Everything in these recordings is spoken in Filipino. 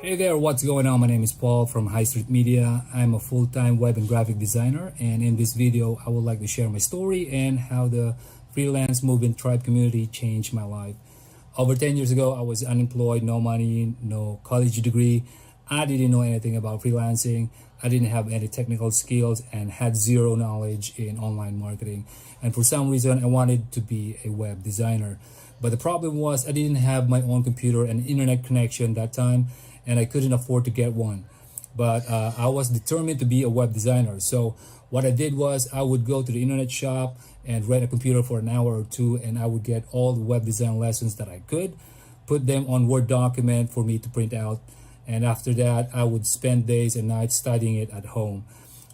Hey there, what's going on? My name is Paul from High Street Media. I'm a full-time web and graphic designer, and in this video I would like to share my story and how the freelance movement tribe community changed my life. Over 10 years ago, I was unemployed, no money, no college degree. I didn't know anything about freelancing. I didn't have any technical skills and had zero knowledge in online marketing. And for some reason, I wanted to be a web designer. But the problem was I didn't have my own computer and internet connection that time, and I couldn't afford to get one. But I was determined to be a web designer. So what I did was I would go to the internet shop and rent a computer for an hour or two, and I would get all the web design lessons that I could, put them on Word document for me to print out, and after that I would spend days and nights studying it at home.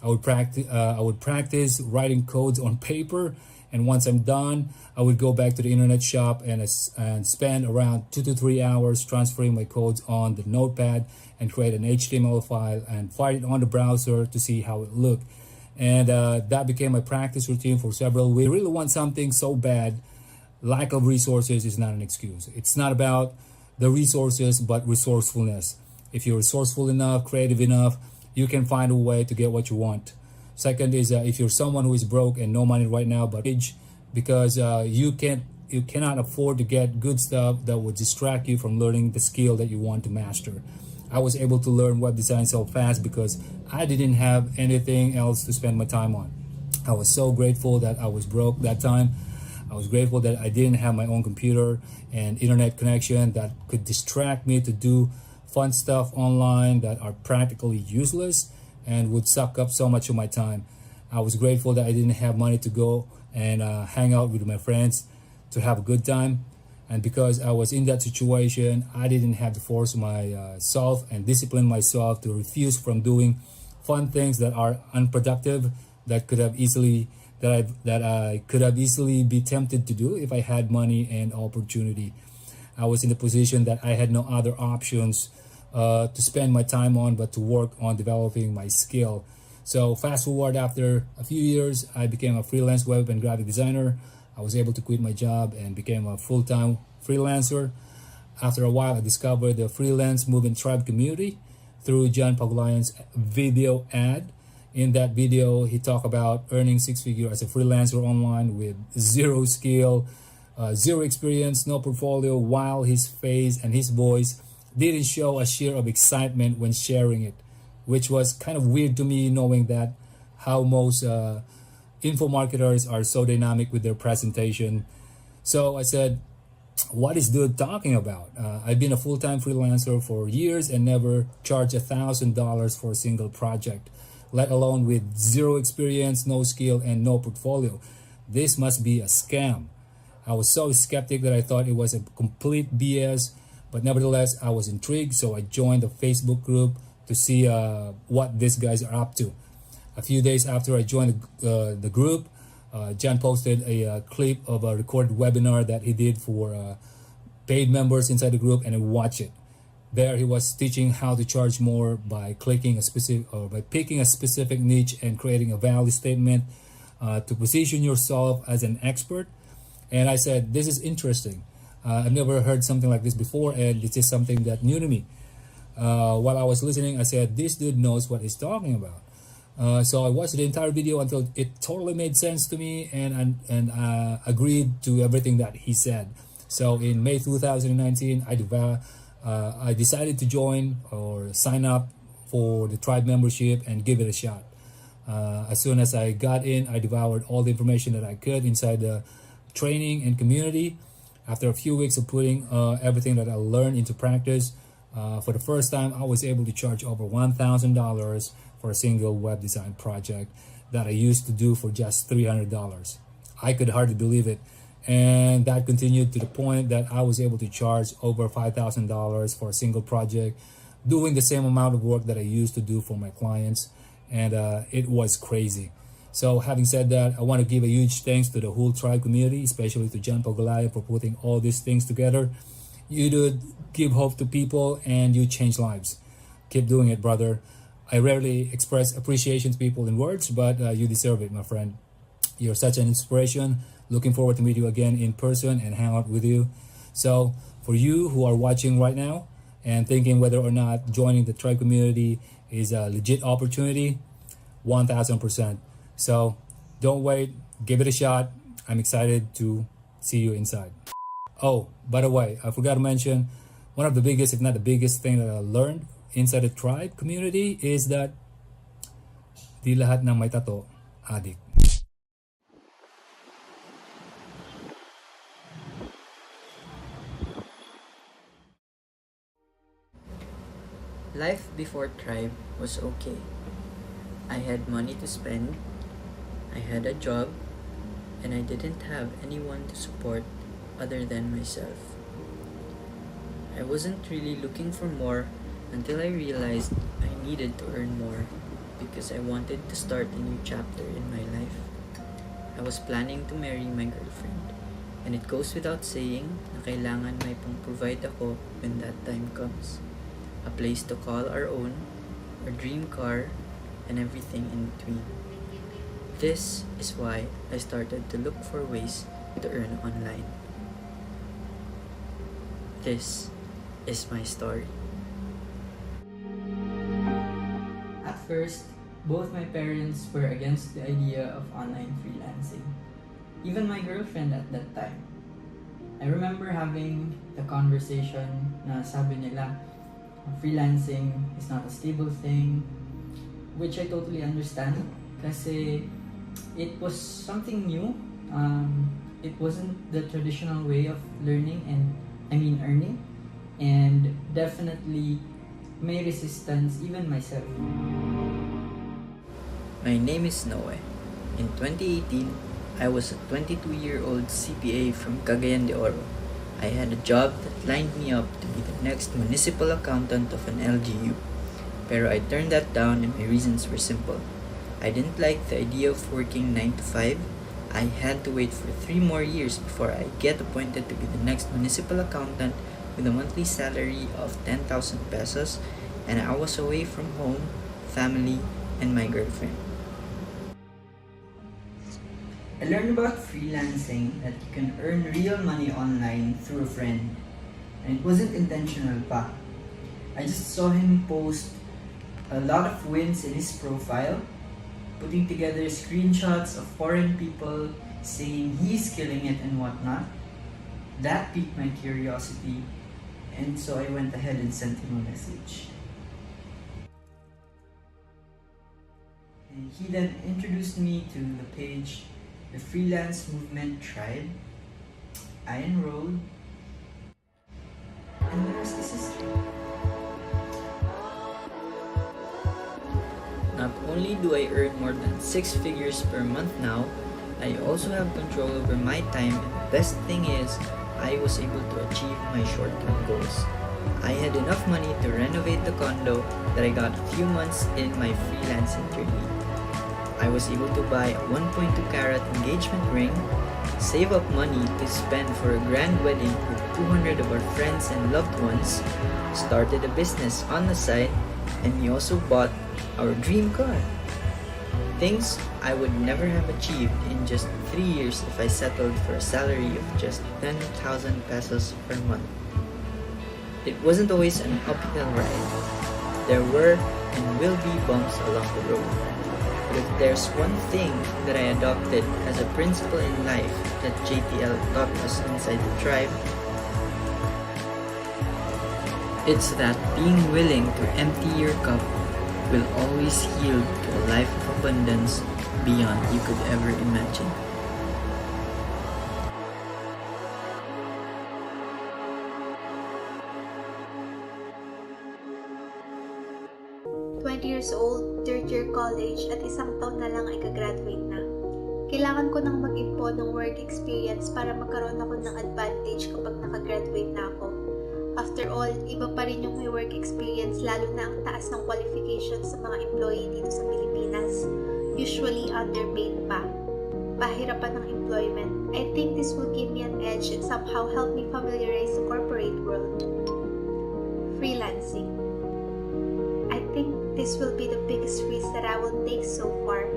I would practice writing codes on paper, and once I'm done, I would go back to the internet shop and spend around 2 to 3 hours transferring my codes on the notepad and create an HTML file and fire it on the browser to see how it looked. And that became my practice routine for several weeks. I really want something so bad. Lack of resources is not an excuse. It's not about the resources, but resourcefulness. If you're resourceful enough, creative enough, you can find a way to get what you want. Second is if you're someone who is broke and no money right now, but because you cannot afford to get good stuff that would distract you from learning the skill that you want to master. I was able to learn web design so fast because I didn't have anything else to spend my time on. I was so grateful that I was broke that time. I was grateful that I didn't have my own computer and internet connection that could distract me to do fun stuff online that are practically useless and would suck up so much of my time. I was grateful that I didn't have money to go and hang out with my friends to have a good time. And because I was in that situation, I didn't have to force myself and discipline myself to refuse from doing fun things that are unproductive that could have easily that I could have easily be tempted to do if I had money and opportunity. I was in the position that I had no other options to spend my time on but to work on developing my skill. So fast forward, after a few years, I became a freelance web and graphic designer. I was able to quit my job and became a full-time freelancer. After a while, I discovered the freelance movement tribe community through John Pagulayan's video ad. In that video, he talked about earning six figures as a freelancer online with zero skill, zero experience, no portfolio, while his face and his voice didn't show a share of excitement when sharing it, which was kind of weird to me, knowing that how most info marketers are so dynamic with their presentation. So I said, what is dude talking about? I've been a full-time freelancer for years and never charged $1,000 for a single project, let alone with zero experience, no skill, and no portfolio. This must be a scam. I was so skeptic that I thought it was a complete BS, but nevertheless, I was intrigued, so I joined the Facebook group to see what these guys are up to. A few days after I joined the group, John posted a clip of a recorded webinar that he did for paid members inside the group, and I watched it. There he was teaching how to charge more by clicking a specific or by picking a specific niche and creating a value statement to position yourself as an expert. And I said, this is interesting. I've never heard something like this before, and this is something that new to me. While I was listening, I said, this dude knows what he's talking about. So I watched the entire video until it totally made sense to me, and agreed to everything that he said. So in May 2019, I decided to join or sign up for the tribe membership and give it a shot. As soon as I got in, I devoured all the information that I could inside the training and community. After a few weeks of putting everything that I learned into practice, for the first time, I was able to charge over $1,000 for a single web design project that I used to do for just $300. I could hardly believe it. And that continued to the point that I was able to charge over $5,000 for a single project, doing the same amount of work that I used to do for my clients. And it was crazy. So having said that, I want to give a huge thanks to the whole tribe community, especially to John Pagulayan for putting all these things together. You do give hope to people and you change lives. Keep doing it, brother. I rarely express appreciation to people in words, but you deserve it, my friend. You're such an inspiration. Looking forward to meet you again in person and hang out with you. So for you who are watching right now and thinking whether or not joining the tribe community is a legit opportunity, 1000%. So don't wait, give it a shot. I'm excited to see you inside. Oh, by the way, I forgot to mention one of the biggest, if not the biggest thing that I learned inside the tribe community is that di lahat ng may tato, adik. Life before Tribe was okay. I had money to spend, I had a job, and I didn't have anyone to support other than myself. I wasn't really looking for more until I realized I needed to earn more because I wanted to start a new chapter in my life. I was planning to marry my girlfriend, and it goes without saying na kailangan may pang-provide ako when that time comes. A place to call our own, a dream car, and everything in between. This is why I started to look for ways to earn online. This is my story. At first, both my parents were against the idea of online freelancing. Even my girlfriend at that time. I remember having the conversation na sabi nila, freelancing is not a stable thing, which I totally understand kasi it was something new. It wasn't the traditional way of learning and earning, and definitely may resistance even myself. My name is Noe. In 2018, I was a 22-year-old CPA from Cagayan de Oro. I had a job that lined me up to be the next municipal accountant of an LGU. Pero I turned that down and my reasons were simple. I didn't like the idea of working 9 to 5. I had to wait for 3 more years before I get appointed to be the next municipal accountant with a monthly salary of 10,000 pesos, and I was away from home, family, and my girlfriend. I learned about freelancing that you can earn real money online through a friend. And it wasn't intentional pa. I just saw him post a lot of wins in his profile, putting together screenshots of foreign people saying he's killing it and whatnot. That piqued my curiosity, and so I went ahead and sent him a message. And he then introduced me to the page, the Freelance Movement Tribe. I enrolled, and the rest is history. Not only do I earn more than 6 figures per month now, I also have control over my time, and the best thing is, I was able to achieve my short-term goals. I had enough money to renovate the condo that I got a few months in my freelancing journey. I was able to buy a 1.2 carat engagement ring, save up money to spend for a grand wedding with 200 of our friends and loved ones, started a business on the side, and we also bought our dream car. Things I would never have achieved in just 3 years if I settled for a salary of just 10,000 pesos per month. It wasn't always an uphill ride. There were and will be bumps along the road. But if there's one thing that I adopted as a principle in life that JTL taught us inside the tribe, it's that being willing to empty your cup will always yield to a life of abundance beyond you could ever imagine. Years old, third year college, at isang taon na lang ay gagraduate na. Kailangan ko nang mag-impon ng work experience para magkaroon ako ng advantage kapag nakagraduate na ako. After all, iba pa rin yung may work experience lalo na ang taas ng qualifications sa mga employee dito sa Pilipinas. Usually underpaid pa. Pahirapan ng employment. I think this will give me an edge and somehow help me familiarize the corporate world. Freelancing. I think this will be the biggest risk that I will take so far.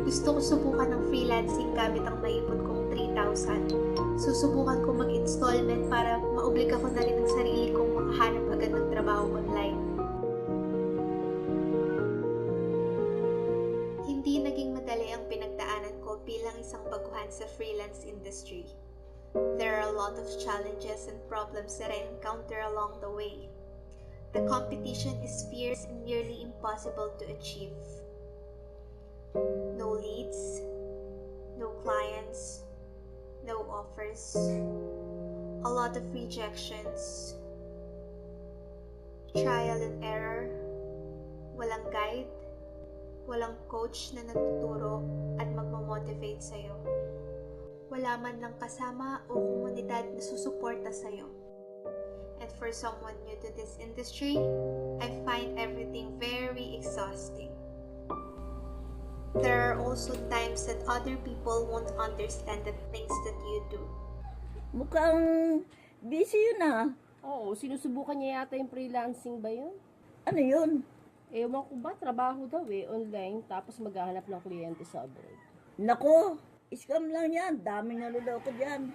Gusto ko subukan ng freelancing gamit ang naipon kong 3,000. Susubukan ko mag-installment para maobliga ko na rin ang sarili kong makahanap agad ng trabaho online. Hindi naging madali ang pinagdaanan ko bilang isang baguhan sa freelance industry. There are a lot of challenges and problems that I encounter along the way. The competition is fierce and nearly impossible to achieve. No leads, no clients, no offers, a lot of rejections, trial and error, walang guide, walang coach na nagtuturo at magmamotivate sa'yo. Wala man lang kasama o komunidad na susuporta sa'yo. And for someone new to this industry, I find everything very exhausting. There are also times that other people won't understand the things that you do. Mukhang busy yun ah. Oo, sinusubukan niya yata yung freelancing ba yun? Ano yun? Ewan ko ba, trabaho daw online, tapos maghahanap ng kliyente sa abroad. Nako, scam lang yan. Daming naluloko dyan.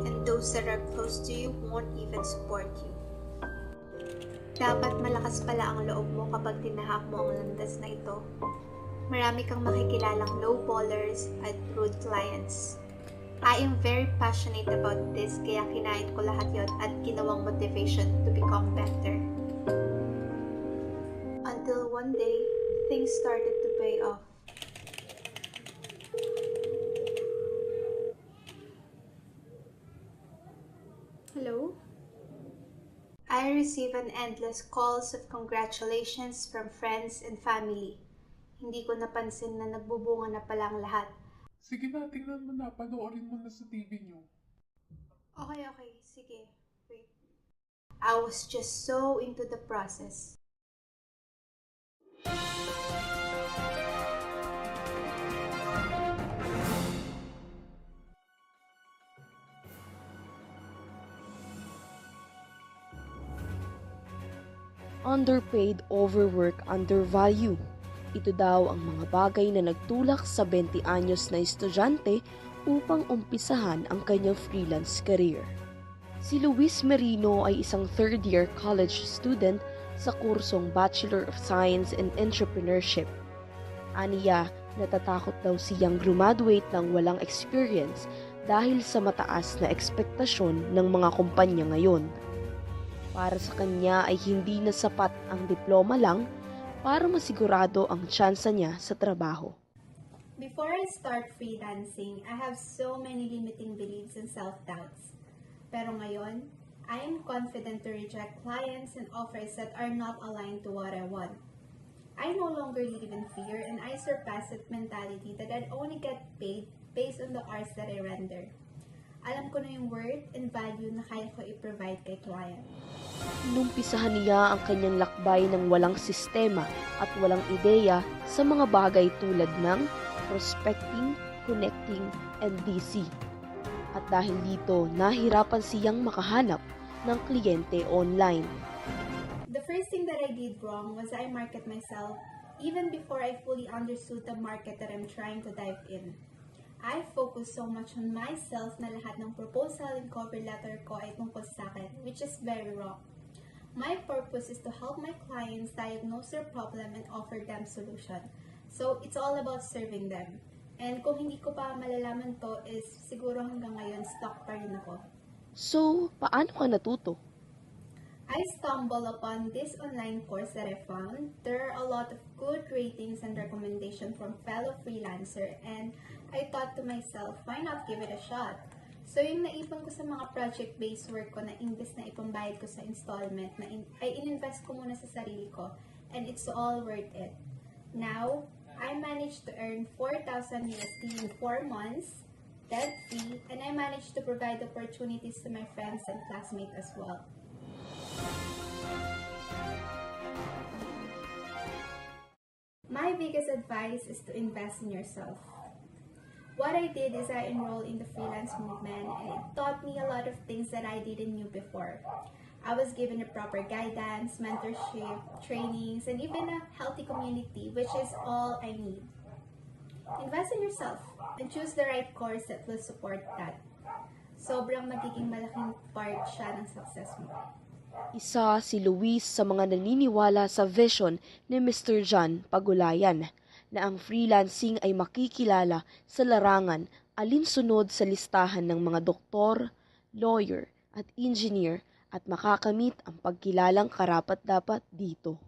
And those that are close to you won't even support you. Dapat malakas pala ang loob mo kapag tinahak mo ang landas na ito. Marami kang makikilalang low-ballers at rude clients. I am very passionate about this kaya kinain ko lahat yon at ginawang motivation to become better. Until one day, things started to pay off. Hello? I receive an endless calls of congratulations from friends and family. Hindi ko napansin na nagbubunga na pala ang lahat. Sige na, tingnan mo na. Panoorin mo na sa TV nyo. Okay. Sige. Wait. I was just so into the process. Underpaid, overwork, undervalue. Ito daw ang mga bagay na nagtulak sa 20 anyos na estudyante upang umpisahan ang kanyang freelance career. Si Luis Merino ay isang third-year college student sa kursong Bachelor of Science in Entrepreneurship. Aniya, natatakot daw siyang graduate ng walang experience dahil sa mataas na ekspektasyon ng mga kumpanya ngayon. Para sa kanya ay hindi na sapat ang diploma lang para masigurado ang tsansa niya sa trabaho. Before I start freelancing, I have so many limiting beliefs and self-doubts. Pero ngayon, I am confident to reject clients and offers that are not aligned to what I want. I no longer live in fear and I surpass that mentality that I'd only get paid based on the hours that I render. Alam ko na yung worth and value na kaya ko i-provide kay client. Inumpisahan niya ang kanyang lakbay ng walang sistema at walang ideya sa mga bagay tulad ng prospecting, connecting, and DC. At dahil dito, nahirapan siyang makahanap ng kliyente online. The first thing that I did wrong was I market myself even before I fully understood the market that I'm trying to dive in. I focus so much on myself na lahat ng proposal and cover letter ko ay tungkol sa akin, which is very wrong. My purpose is to help my clients diagnose their problem and offer them solution. So, it's all about serving them. And kung hindi ko pa malalaman to is siguro hanggang ngayon stuck pa rin ako. So, paano ka natuto? I stumbled upon this online course that I found. There are a lot of good ratings and recommendations from fellow freelancer and I thought to myself, why not give it a shot? So yung naipon ko sa mga project-based work ko na imbes na ipambayad ko sa installment, ay ininvest ko muna sa sarili ko and it's all worth it. Now, I managed to earn 4,000 USD in 4 months, debt-free, and I managed to provide opportunities to my friends and classmates as well. My biggest advice is to invest in yourself. What I did is I enrolled in the freelance movement and it taught me a lot of things that I didn't know before. I was given a proper guidance, mentorship, trainings, and even a healthy community, which is all I need. Invest in yourself and choose the right course that will support that. Sobrang magiging malaking part siya ng success mo. Isa si Luis sa mga naniniwala sa vision ni Mr. John Pagulayan na ang freelancing ay makikilala sa larangan alinsunod sa listahan ng mga doktor, lawyer at engineer at makakamit ang pagkilalang karapat-dapat dito.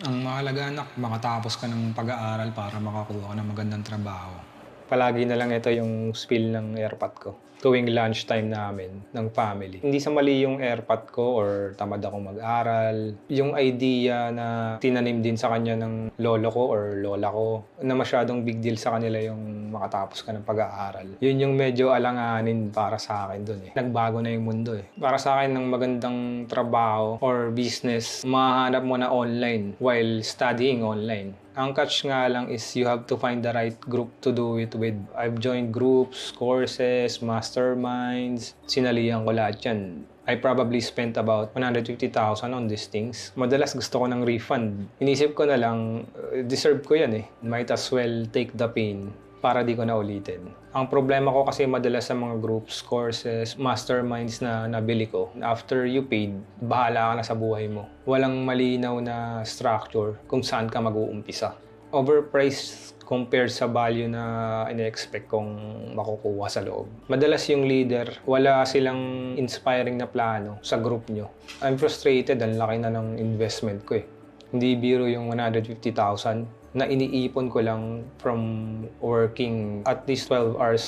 Ang mahalaga anak, makatapos ka ng pag-aaral para makakuha ka ng magandang trabaho. Palagi na lang ito yung spill ng airpot ko tuwing lunchtime namin ng family. Hindi sa mali yung airpot ko or tamad akong mag-aral. Yung idea na tinanim din sa kanya ng lolo ko or lola ko na masyadong big deal sa kanila yung makatapos ka ng pag-aaral. Yun yung medyo alanganin para sa akin dun eh. Nagbago na yung mundo eh. Para sa akin ng magandang trabaho or business, mahanap mo na online while studying online. Ang catch nga lang is you have to find the right group to do it with. I've joined groups, courses, masterminds. Sinalihan ko lahat yan. I probably spent about 150,000 on these things. Madalas gusto ko ng refund. Inisip ko na lang, deserve ko yan eh. Might as well take the pain para di ko na ulitin. Ang problema ko kasi madalas sa mga groups, courses, masterminds na nabili ko, after you paid, bahala ka na sa buhay mo. Walang malinaw na structure kung saan ka mag-uumpisa. Overpriced compared sa value na ina-expect kong makukuha sa loob. Madalas yung leader, wala silang inspiring na plano sa group nyo. I'm frustrated, ang laki na ng investment ko eh. Hindi biro yung 150,000 na iniipon ko lang from working at least 12 hours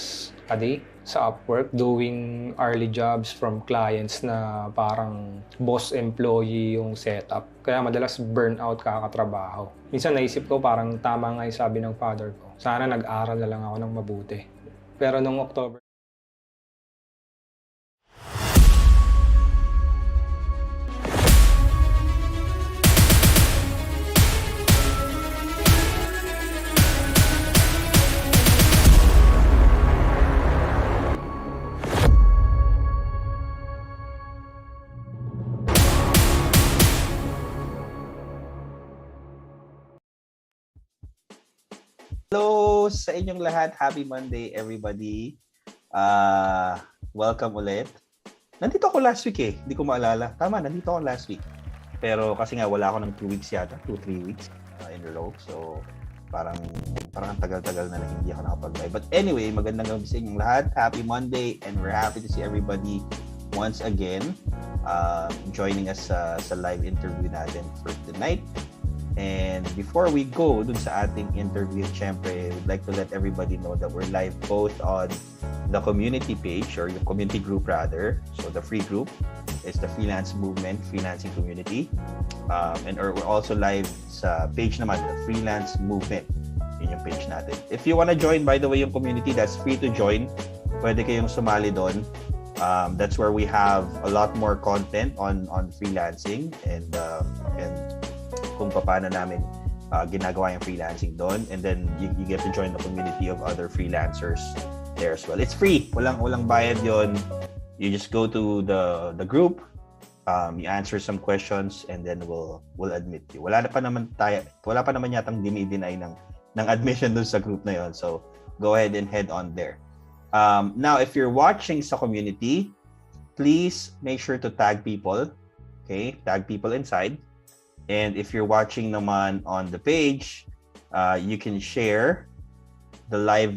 a day sa Upwork, doing early jobs from clients na parang boss-employee yung setup. Kaya madalas burnout kakatrabaho. Minsan naisip ko parang tama nga yung sabi ng father ko. Sana nag-aral na lang ako ng mabuti. Pero nung October, Hello sa inyong lahat. Happy Monday, everybody. Welcome ulit. Nandito ako last week eh. Hindi ko maalala. Tama, nandito ako last week. Pero kasi nga wala ako ng 2 weeks yata. 2-3 weeks in a row. So, parang ang tagal-tagal na hindi ako nakapag-live. But anyway, magandang gabi sa inyong lahat. Happy Monday and we're happy to see everybody once again joining us sa live interview natin for tonight. And before we go dun sa ating interview, syempre, we'd like to let everybody know that we're live both on the community page or yung community group rather. So the free group is the freelance movement, freelancing community. And we're also live sa page naman, the freelance movement. Yun yung page natin. If you wanna join, by the way, yung community, that's free to join. Pwede kayong sumali doon. That's where we have a lot more content on freelancing and kung paano namin ginagawa yung freelancing doon, and then you get to join the community of other freelancers there as well. It's free, walang bayad yon. You just go to the group, you answer some questions, and then we'll admit you. Wala pa naman yatang dini-deny ng admission doon sa group na yon. So go ahead and head on there. Now if you're watching sa community, please make sure to tag people. Okay, tag people inside. And if you're watching naman on the page, you can share the live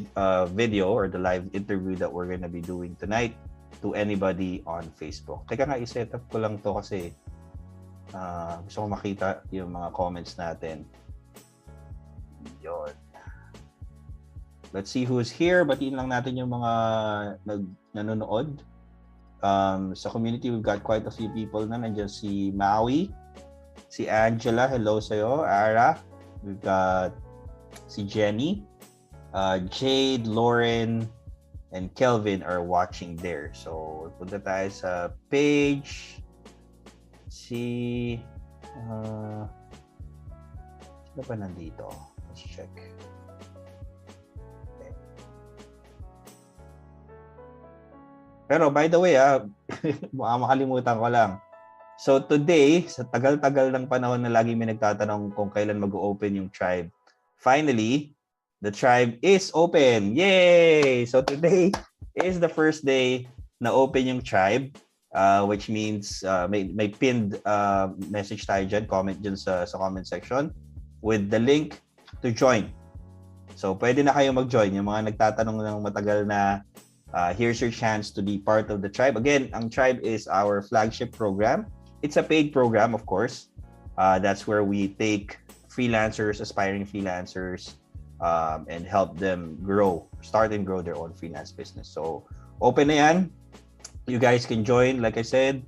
video or the live interview that we're gonna be doing tonight to anybody on Facebook. Teka nga, i-set up ko lang to kasi gusto ko makita yung mga comments natin. Yun. Let's see who's here. Batiin lang natin yung mga nanonood. Sa community, we've got quite a few people na. Nandiyan si Maui, si Angela, hello sa'yo. Ara, we've got si Jenny, Jade, Lauren, and Kelvin are watching there. So, punta tayo sa page. Sino pa nandito? Let's check. Okay. Pero by the way, makalimutan ko lang. So today, sa tagal-tagal ng panahon na lagi may nagtatanong kung kailan mag-open yung tribe, finally, the tribe is open! Yay! So today is the first day na open yung tribe. which means may pinned message tayo dyan, comment dyan sa comment section with the link to join. So, pwede na kayo mag-join. Yung mga nagtatanong ng matagal na here's your chance to be part of the tribe. Again, ang tribe is our flagship program. It's a paid program, of course. That's where we take freelancers, aspiring freelancers, and help them start and grow their own freelance business. So, open na yan. You guys can join, like I said,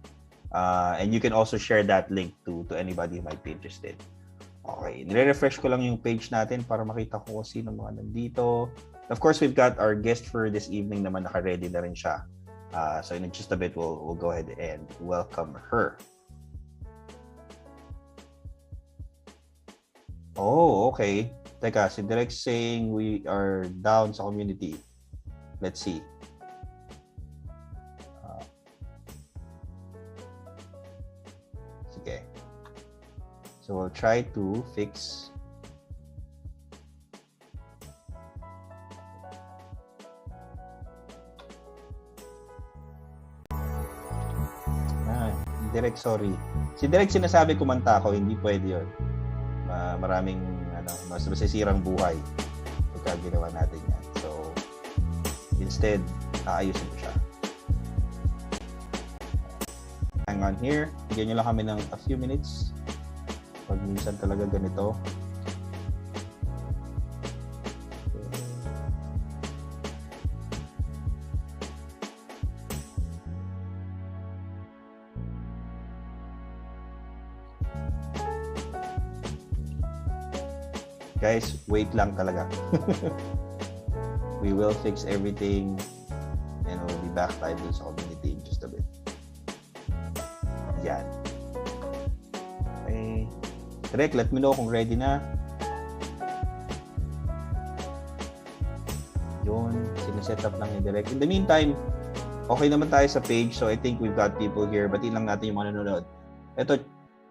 and you can also share that link to anybody who might be interested. Okay, nire-refresh ko lang yung page natin para makita ko kung sino mga nandito. Of course, we've got our guest for this evening naman, naka-ready na rin siya. So in just a bit, we'll go ahead and welcome her. Oh, okay. Teka, si Direk saying we are down sa community. Let's see. Sige. So we'll try to fix Direk, sorry. Si Direk sinasabi kumanta ako, hindi pwede yun. Maraming mas masisirang buhay pagka ginawa natin yan. So instead, aayusin ko siya. Hang on here. Bigyan nyo lang kami ng a few minutes. Pag minsan talaga ganito. Guys, wait lang talaga. We will fix everything and we'll be back tayo dun sa community in just a bit. Yan. Okay. Direk, let me know kung ready na. Yun, siniset up lang ni Direk. In the meantime, okay naman tayo sa page, so I think we've got people here. Batiin lang natin yung mga nanonood. Ito,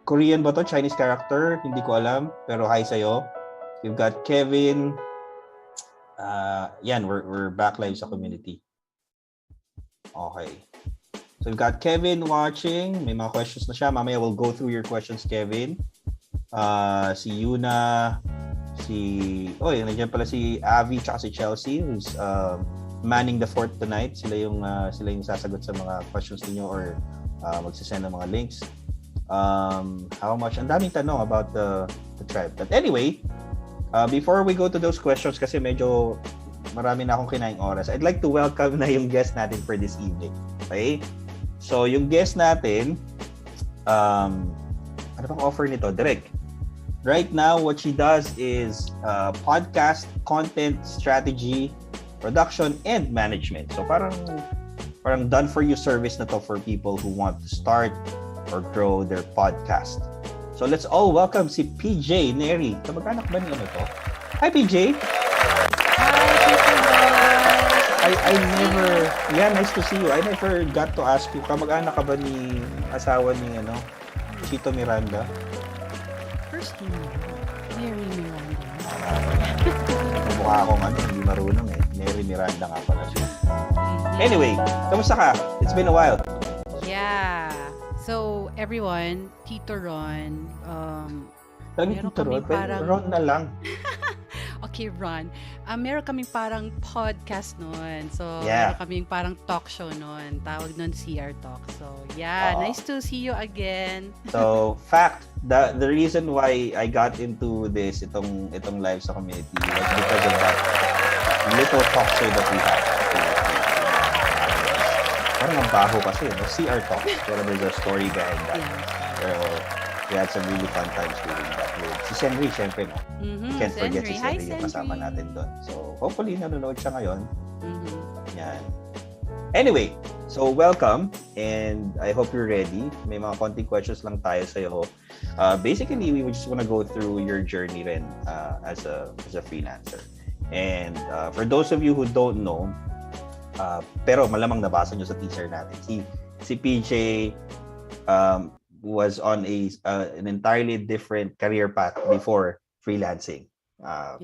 Korean ba to? Chinese character? Hindi ko alam, pero hi sa'yo. We've got Kevin. Yan, we're back live sa community. Okay. So we've got Kevin watching. May mga questions na siya. Mamaya we'll go through your questions, Kevin. Si Yuna, nandiyan pala si Avi tsaka si Chelsea who's manning the fort tonight. Sila yung sasagot sa mga questions niyo or magsasend ng mga links. How much? Ang daming tanong about the tribe. But anyway, before we go to those questions, kasi medyo marami na akong kinaing oras, I'd like to welcome na yung guest natin for this evening. Okay? So, yung guest natin, ano bang offer nito? Direk. Right now, what she does is podcast, content, strategy, production, and management. So, parang done-for-you service na to for people who want to start or grow their podcast. So let's all welcome si PJ Neri. Kamag-anak ba niyo to? Hi PJ! Hi, I never, nice to see you. I never got to ask you, kamag-anak ka ba ni asawa ni Chito Miranda? First name, Mary Miranda. Mukha akong hindi marunong eh. Mary Miranda nga pala siya. Anyway, kamusta ka? It's been a while. Yeah. So, everyone, Tito Ron, Talagang Tito Ron? Parang... Ron na lang. Okay, Ron. Meron kaming parang podcast noon. So, yeah. Meron kaming parang talk show noon. Tawag noon CR Talk. So, yeah. Nice to see you again. So, fact, the reason why I got into this, itong live sa community was because of that little talk show that we had. Parang ang baho kasi, CR Talk. Pero there's a story behind that. Pero we had some really fun times doing that with si Senri, syempre, no? Can't forget si Senri yung kasama natin doon. So, hopefully, nanonood siya ngayon. Yan. Anyway, so welcome and I hope you're ready. May mga konting questions lang tayo sa'yo. Basically, we just want to go through your journey rin as a freelancer. And for those of you who don't know, pero malamang nabasa nyo sa teaser natin, si PJ was on an entirely different career path before freelancing.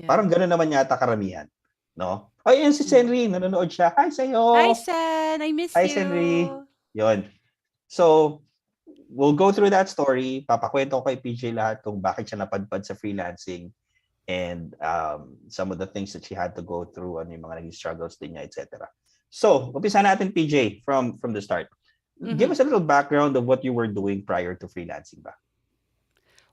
Parang gano'n naman yata karamihan, no? Ay, yun si Senri, nanonood siya. Hi sa'yo! Hi, Sen! I miss you! Hi, Senri! Yun. So, we'll go through that story. Papakwento ko kay PJ lahat kung bakit siya napadpad sa freelancing and some of the things that she had to go through, ano yung mga naging struggles din niya, etc. So, umpisa natin, PJ, from the start. Give Mhm. us a little background of what you were doing prior to freelancing ba?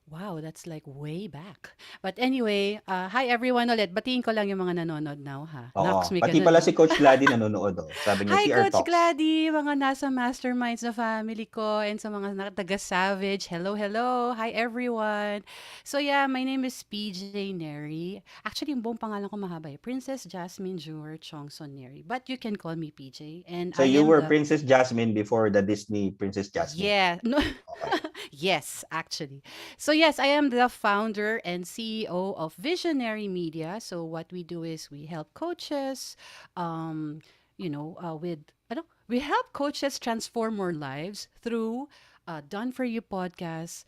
Wow, that's like way back. But anyway, hi everyone ulit. Batiin ko lang yung mga nanonood now, ha? Nox, Oo. may Pati ganun, pala no? si Coach Gladdy nanonood. Oh. Sabi niya, Hi, CR Coach Talks. Gladdy, mga nasa masterminds na family ko, and sa mga taga-Savage. Hello, hello. Hi, everyone. So yeah, my name is PJ Neri. Actually, yung buong pangalan ko mahaba eh. Princess Jasmine Jewel Chongson Neri. But you can call me PJ. And So, I you am were the... Princess Jasmine before the Disney Princess Jasmine. Yeah. No. Okay. Yes, actually. So yes, I am the founder and CEO of Visionary Media. So what we do is we help coaches, with we help coaches transform more lives through Done for You podcast,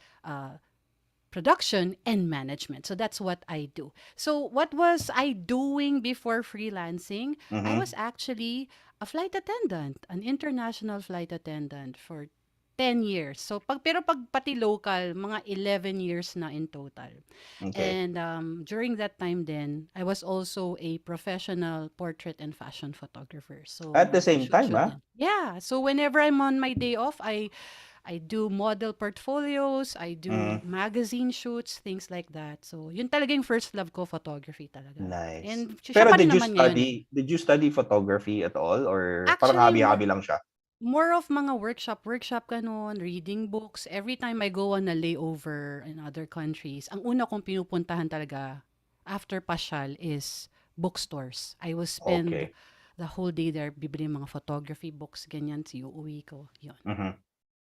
production and management. So that's what I do. So what was I doing before freelancing? I was Mm-hmm. actually a flight attendant, an international flight attendant for 10 years. So pag pati local, mga 11 years na in total. Okay. And during that time then, I was also a professional portrait and fashion photographer. So At the same nag-shoot time, shoot ah? din. Yeah, so whenever I'm on my day off, I do model portfolios, I do Mm, magazine shoots, things like that. So, yun talaga yung first love ko, photography talaga. nice. And siya Pero pa rin naman ngayon eh. did you study photography at all or parang Actually, hobby-hobby lang siya? more of mga workshop ganun, reading books. Every time I go on a layover in other countries, ang una kong pinupuntahan talaga after pasyal is bookstores. I will spend Okay. the whole day there, bibili ng mga photography books, ganyan, si uuwi ko. Yun. Mhm.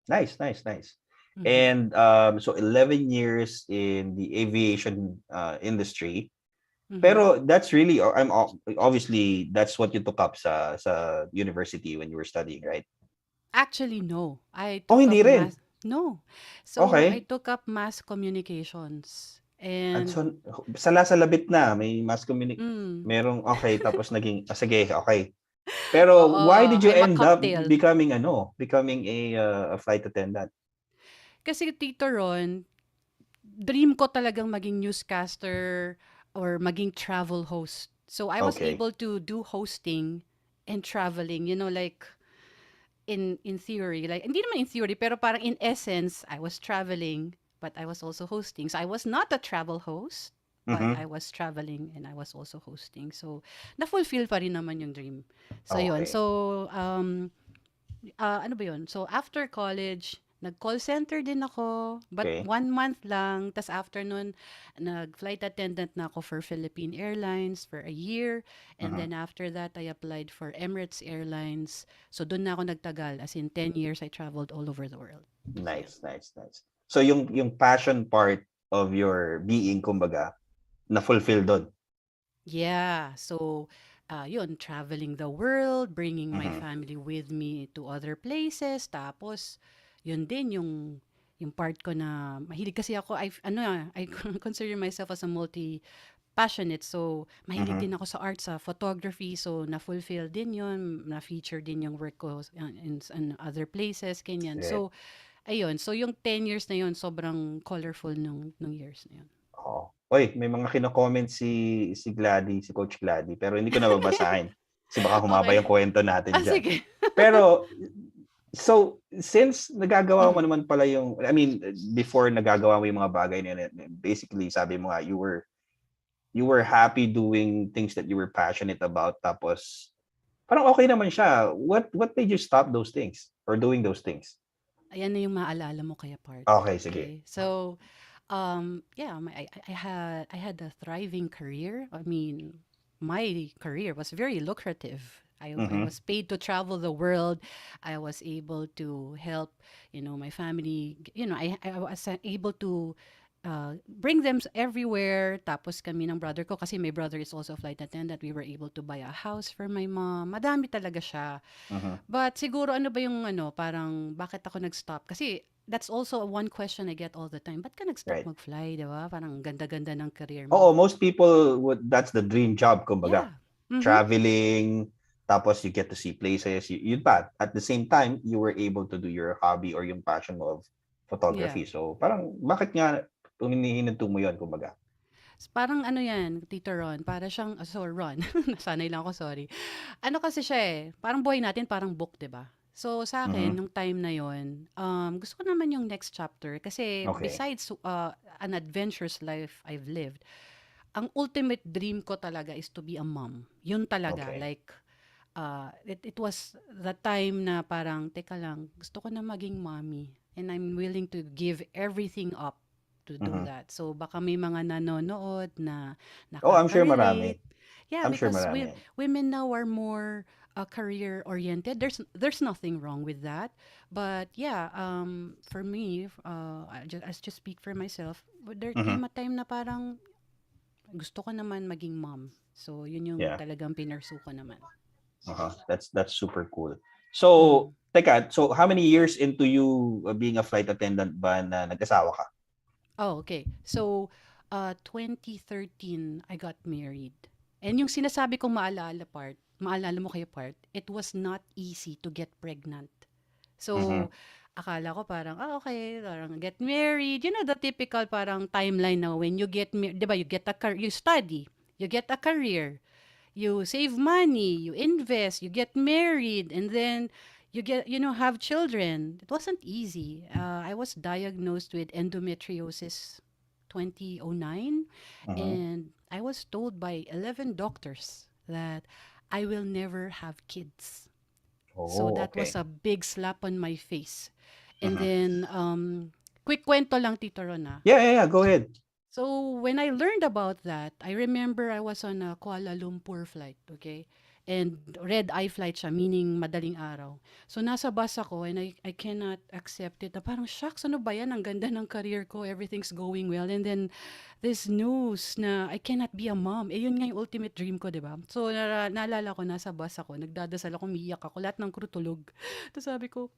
Nice, nice, nice. Mhm. And so 11 years in the aviation industry. Mhm. Pero that's really obviously that's what you took up sa university when you were studying, right? Actually, no. I Oh, took hindi up rin. mass. No. So, I Okay. took up mass communications. At And, so, sala-salabit na, may mm, merong okay tapos naging sige, okay. Pero oo, why did you I'm a end up cocktail. becoming a flight attendant? Kasi Tito Ron, dream ko talagang maging newscaster or maging travel host. So, I was Okay. able to do hosting and traveling, like in theory, like hindi naman in theory, pero parang in essence, I was traveling, but I was also hosting. So I was not a travel host, but I Mhm. was traveling and I was also hosting. So na-fulfill pa rin naman yung dream. So yun. Okay. So ano ba yun? So after college, nag-call center din ako, but Okay. 1 month lang. Tas after nun, nag-flight attendant na ako for Philippine Airlines for a year. And Mhm. then after that, I applied for Emirates Airlines. So doon na ako nagtagal. As in 10 years, I traveled all over the world. So yun. Nice, nice, nice. So yung passion part of your being kumbaga na-fulfill doon. Yeah. So, yun, traveling the world, bringing my Mhm. family with me to other places. Tapos, yun din yung part ko na mahilig kasi ako. I consider myself as a multi-passionate. So, mahilig Mhm. din ako sa art, sa photography. So, na-fulfill din yun. Na-feature din yung work ko in other places, ganyan. Shit. So, ayun. So, yung 10 years na yun, sobrang colorful nung years na yun. Oo. Uy, may mga kino-comment si Gladdy, si Coach Gladdy, pero hindi ko na babasahin. Kasi baka humaba Okay. yung kwento natin diyan. Sige. Pero so since nagagawa mo Mhm. naman pala yung I mean before nagagawa mo yung mga bagay na yun, basically sabi mo nga you were happy doing things that you were passionate about tapos parang okay naman siya. What made you stop those things or doing those things? Ayan na yung maalala mo kaya part. Okay, sige. Okay. So, yeah, I had a thriving career. I mean, my career was very lucrative. I Mhm. was paid to travel the world. I was able to help, my family. I was able to bring them everywhere. Tapos kami ng brother ko, kasi my brother is also a flight attendant. We were able to buy a house for my mom. Madami talaga siya. Mhm. But siguro ano ba yung parang bakit ako nag-stop? Kasi that's also one question I get all the time. Ba't ka nag-stop Right. mag-fly, di ba? Parang ganda-ganda ng career Oo, mo. most people would that's the dream job kumbaga. Yeah. Mm-hmm. Traveling, Tapos you get to see places. Yun pa. At the same time, you were able to do your hobby or yung passion mo of Yeah. photography. So parang bakit nga hinihinto mo yun, kumbaga? Parang ano 'yan, Tito Ron, para siyang Ron, nasanay lang ako, sorry. Ano kasi siya, parang buhay natin parang book, 'di ba? So, sa akin Mhm. nung time na yon, gusto ko naman yung next chapter kasi Okay. besides, an adventurous life I've lived, ang ultimate dream ko talaga is to be a mom. Yun talaga, Okay. like, it was the time na parang, "Teka lang, gusto ko na maging mommy and I'm willing to give everything up to do Mhm. that." So, baka may mga nanonood na Oh, I'm sure nakaka-relate. marami. Yeah, I'm sure because marami yan. women now are more career-oriented. There's nothing wrong with that. But yeah, for me, I just speak for myself. There came Mhm. a time na parang gusto ko naman maging mom. So, yun yung Yeah. talagang pinursu ko naman. That's super cool. So, Mm. teka, so how many years into you being a flight attendant ba na nag-asawa ka? Oh, okay. So, 2013, I got married. And yung sinasabi kong maalala mo kayo part, it was not easy to get pregnant. Mhm. So, akala ko parang, okay, parang get married. You know, the typical parang timeline na when you get married, di ba, you study, you get a career, you save money, you invest, you get married, and then have children. It wasn't easy. I was diagnosed with endometriosis 2009, Mhm. and I was told by 11 doctors that I will never have kids. So Oh, that was okay. a big slap on my face. And Mhm. then, quick kwento lang, Tito Ron, ah. Yeah. Go ahead. So when I learned about that, I remember I was on a Kuala Lumpur flight, okay? And red eye flight siya, meaning madaling araw. So nasa bus ako and I cannot accept it. Na parang, shucks, ano ba yan? Ang ganda ng career ko, everything's going well. And then this news na I cannot be a mom. Yun nga yung ultimate dream ko, di ba? So naalala ko, nasa bus ako, nagdadasal ako, umiiyak ako, lahat ng crew tulog. Tapos sabi ko,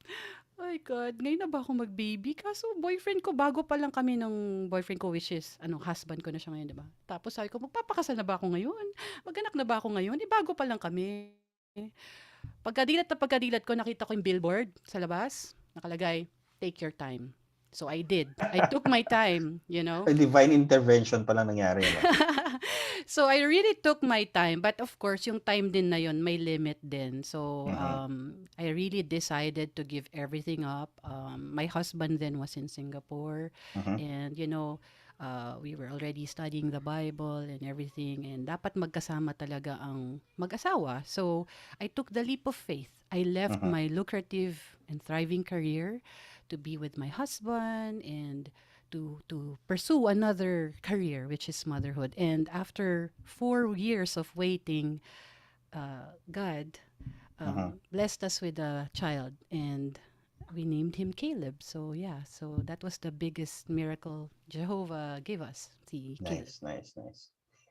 my God, ngayon na ba ako mag-baby? Kaso boyfriend ko, bago pa lang kami ng boyfriend ko, which is, husband ko na siya ngayon, di ba? Tapos sabi ko, magpapakasal na ba ako ngayon? Maganak na ba ako ngayon? Bago pa lang kami. Pagkadilat ko, nakita ko yung billboard sa labas. Nakalagay, take your time. So I did. I took my time, you know? Divine intervention pala nangyari, no? So I really took my time, but of course yung time din na yon may limit din. So Mhm. I really decided to give everything up. My husband then was in Singapore, Mhm. and we were already studying the Bible and everything, and dapat magkasama talaga ang mag-asawa. So I took the leap of faith. I left Mhm. my lucrative and thriving career to be with my husband and to pursue another career, which is motherhood. And after 4 years of waiting, God Mhm. blessed us with a child, and we named him Caleb. So yeah, so that was the biggest miracle Jehovah gave us, si Caleb. Nice.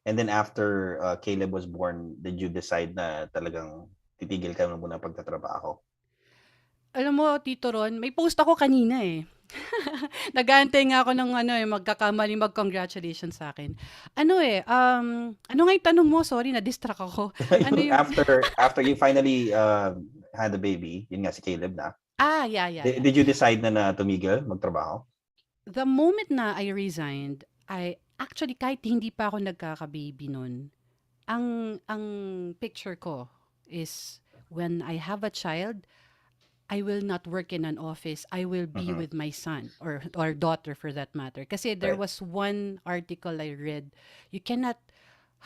And then after Caleb was born, did you decide na talagang titigil ka na muna pagtatrabaho? Alam mo, Tito Ron, may post ako kanina eh. Nag-aantay nga ako ng magkakamaling mag-congratulations sa akin. Ano nga yung tanong mo? Sorry, na-distract ako. Ano Yung yung... after you finally had a baby, yun nga si Caleb na. Yeah. Did you decide na tumigil magtrabaho? The moment na I resigned, I actually kahit hindi pa ako nagkaka-baby nun, ang picture ko is when I have a child, I will not work in an office. I will be Mhm. with my son or daughter for that matter. Kasi there Right. was one article I read, you cannot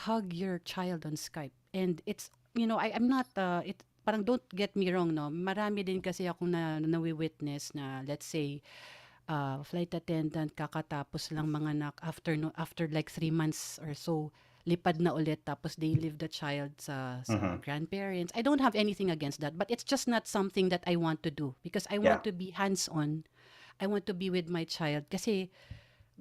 hug your child on Skype. And it's, I'm not, parang don't get me wrong, no? Marami din kasi akong nawi-witness na, let's say, flight attendant, kakatapos lang mga anak after, no, after like 3 months or so, lipad na ulit tapos they leave the child sa Mhm. grandparents. I don't have anything against that, but it's just not something that I want to do because I Yeah. want to be hands-on. I want to be with my child kasi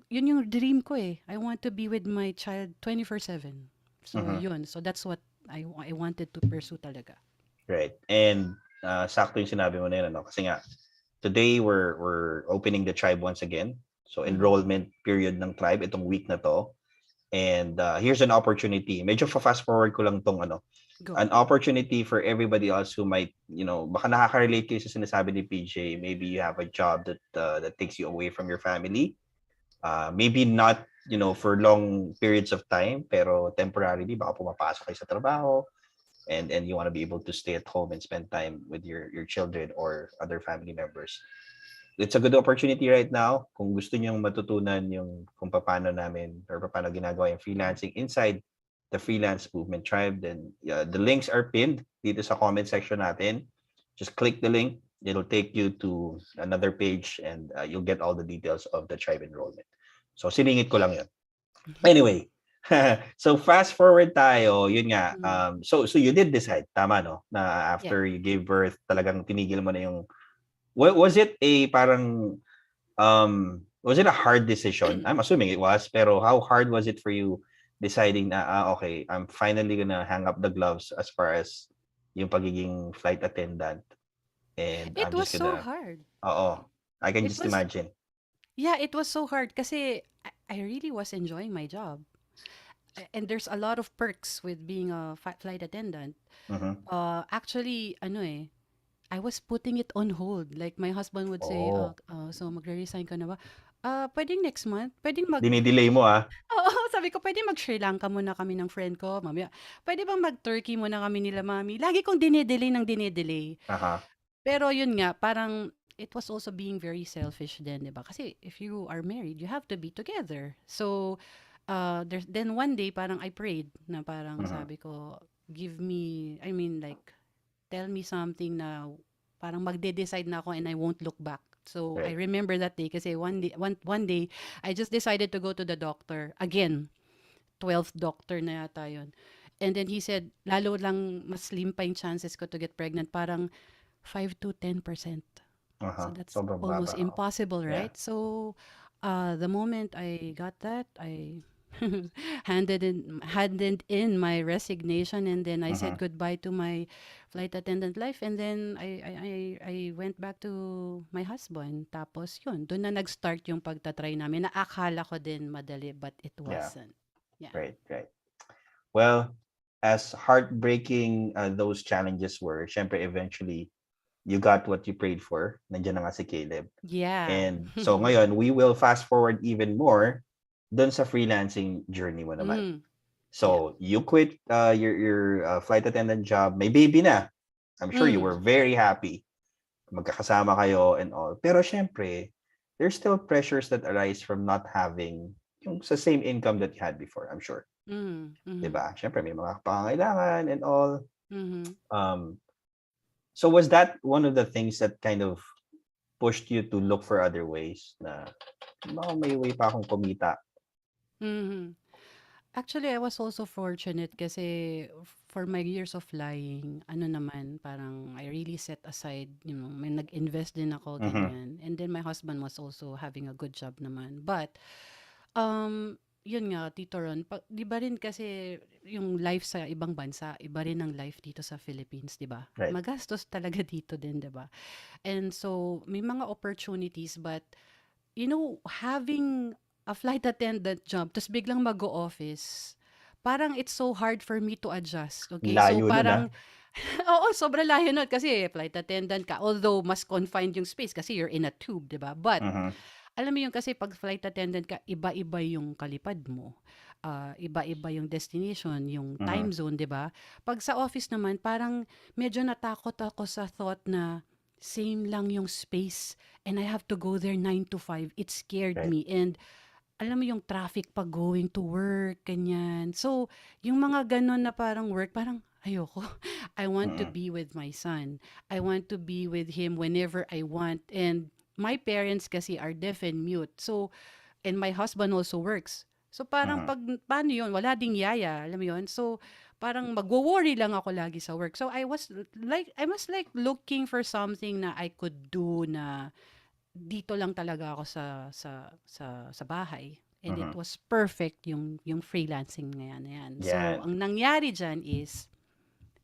yun yung dream ko eh. I want to be with my child 24/7. So Mhm. yun. So that's what I wanted to pursue talaga. Right. And sakto yung sinabi mo na yun, ano? Kasi nga, today we're opening the tribe once again. So Mhm. enrollment period ng tribe itong week na to. And here's an opportunity. Medyo fast forward ko lang tong ano, Go. an opportunity for everybody else who might, baka nakaka-relate kayo sa sinasabi ni PJ. Maybe you have a job that takes you away from your family. Maybe not, for long periods of time, pero temporarily, baka pumapasok kayo sa trabaho and you want to be able to stay at home and spend time with your children or other family members. It's a good opportunity right now kung gusto niyong matutunan yung kung paano namin or paano ginagawa yung freelancing inside the freelance movement tribe. Then the links are pinned dito sa comment section natin. Just click the link. It'll take you to another page and you'll get all the details of the tribe enrollment. So siningit ko lang yun. Anyway, so fast forward tayo, yun nga. Mm. So you did decide, tama no, na Yeah. after you gave birth, talagang tinigil mo na yung. Was it a parang was it a hard decision? I'm assuming it was, pero how hard was it for you deciding na okay, I'm finally gonna hang up the gloves as far as yung pagiging flight attendant and It I'm was just so gonna hard. I can It just was imagine. Yeah, it was so hard kasi I really was enjoying my job. And there's a lot of perks with being a flight attendant. Mhm. Actually, ano I was putting it on hold. Like my husband would say, Oh, so magre-resign ka na ba? Pwedeng next month? Pwedeng dinidelay mo ah. Oo, sabi ko, pwede mag-Sri Lanka muna kami ng friend ko, mamaya. Pwede bang mag-Turkey muna kami nila mami? Lagi kong dinedelay ng dinedelay. Aha. Pero yun nga, parang it was also being very selfish din, di ba? Kasi if you are married, you have to be together. So, then one day, parang I prayed na parang Mhm. sabi ko, give me, I mean like, tell me something na parang magde-decide na ako and I won't look back. So, I Right. remember that day kasi one day, I just decided to go to the doctor. Again, 12th doctor na yata yun. And then he said, lalo lang mas slim pa yung chances ko to get pregnant. Parang 5 to 10%. So Aha. that's Sobrang almost baba. impossible, Yeah. right? So the moment I got that, I handed in my resignation, and then I said Mhm. goodbye to my flight attendant life, and then I went back to my husband. Tapos yun, doon na nag-start yung pagtatry namin. Naakala ko din madali, but it Yeah. wasn't. Yeah. Right, right. Well, as heartbreaking those challenges were, syempre eventually you got what you prayed for. Nandiyan na nga si Caleb. Yeah. And so ngayon, we will fast forward even more dun sa freelancing journey mo naman. Mm. Yeah. So, you quit your flight attendant job. May baby na. I'm sure you Mm. were very happy. Magkakasama kayo and all. Pero syempre, there's still pressures that arise from not having yung sa same income that you had before, I'm sure. Mm. 'Di Mm. ba? Syempre may mga pangangailangan and all. Mm. Um, so was that one of the things that kind of pushed you to look for other ways na baka may way pa akong kumita? Mm. Actually, I was also fortunate kasi for my years of flying, ano naman, parang I really set aside, may nag-invest din ako, Mhm. ganyan. And then my husband was also having a good job naman. But, yun nga, Tito Ron, di ba rin kasi yung life sa ibang bansa, iba rin ang life dito sa Philippines, di ba? Right. Magastos talaga dito din, di ba? And so, may mga opportunities, but having a flight attendant job, tapos biglang mag-o-office, parang it's so hard for me to adjust. Okay? So Layo nun ah. parang, oo, sobrang layo nun kasi flight attendant ka. Although, mas confined yung space kasi you're in a tube, di ba? But, Mhm. alam mo yun kasi pag flight attendant ka, iba-iba yung kalipad mo. Iba-iba yung destination, yung time Mhm. zone, di ba? Pag sa office naman, parang medyo natakot ako sa thought na same lang yung space and I have to go there 9 to 5. It scared Right. me. And alam mo yung traffic pag going to work, ganyan. So, yung mga ganon na parang work, parang ayoko. I want to Mm. be with my son. I want to be with him whenever I want. And my parents kasi are deaf and mute. So, and my husband also works. So, parang Mhm. paano yun? Wala ding yaya, alam mo yun? So, parang magwo-worry lang ako lagi sa work. So, I was like looking for something na I could do na dito lang talaga ako sa bahay. And it Mhm. was perfect yung freelancing na yan. So, Yan. ang nangyari dyan is,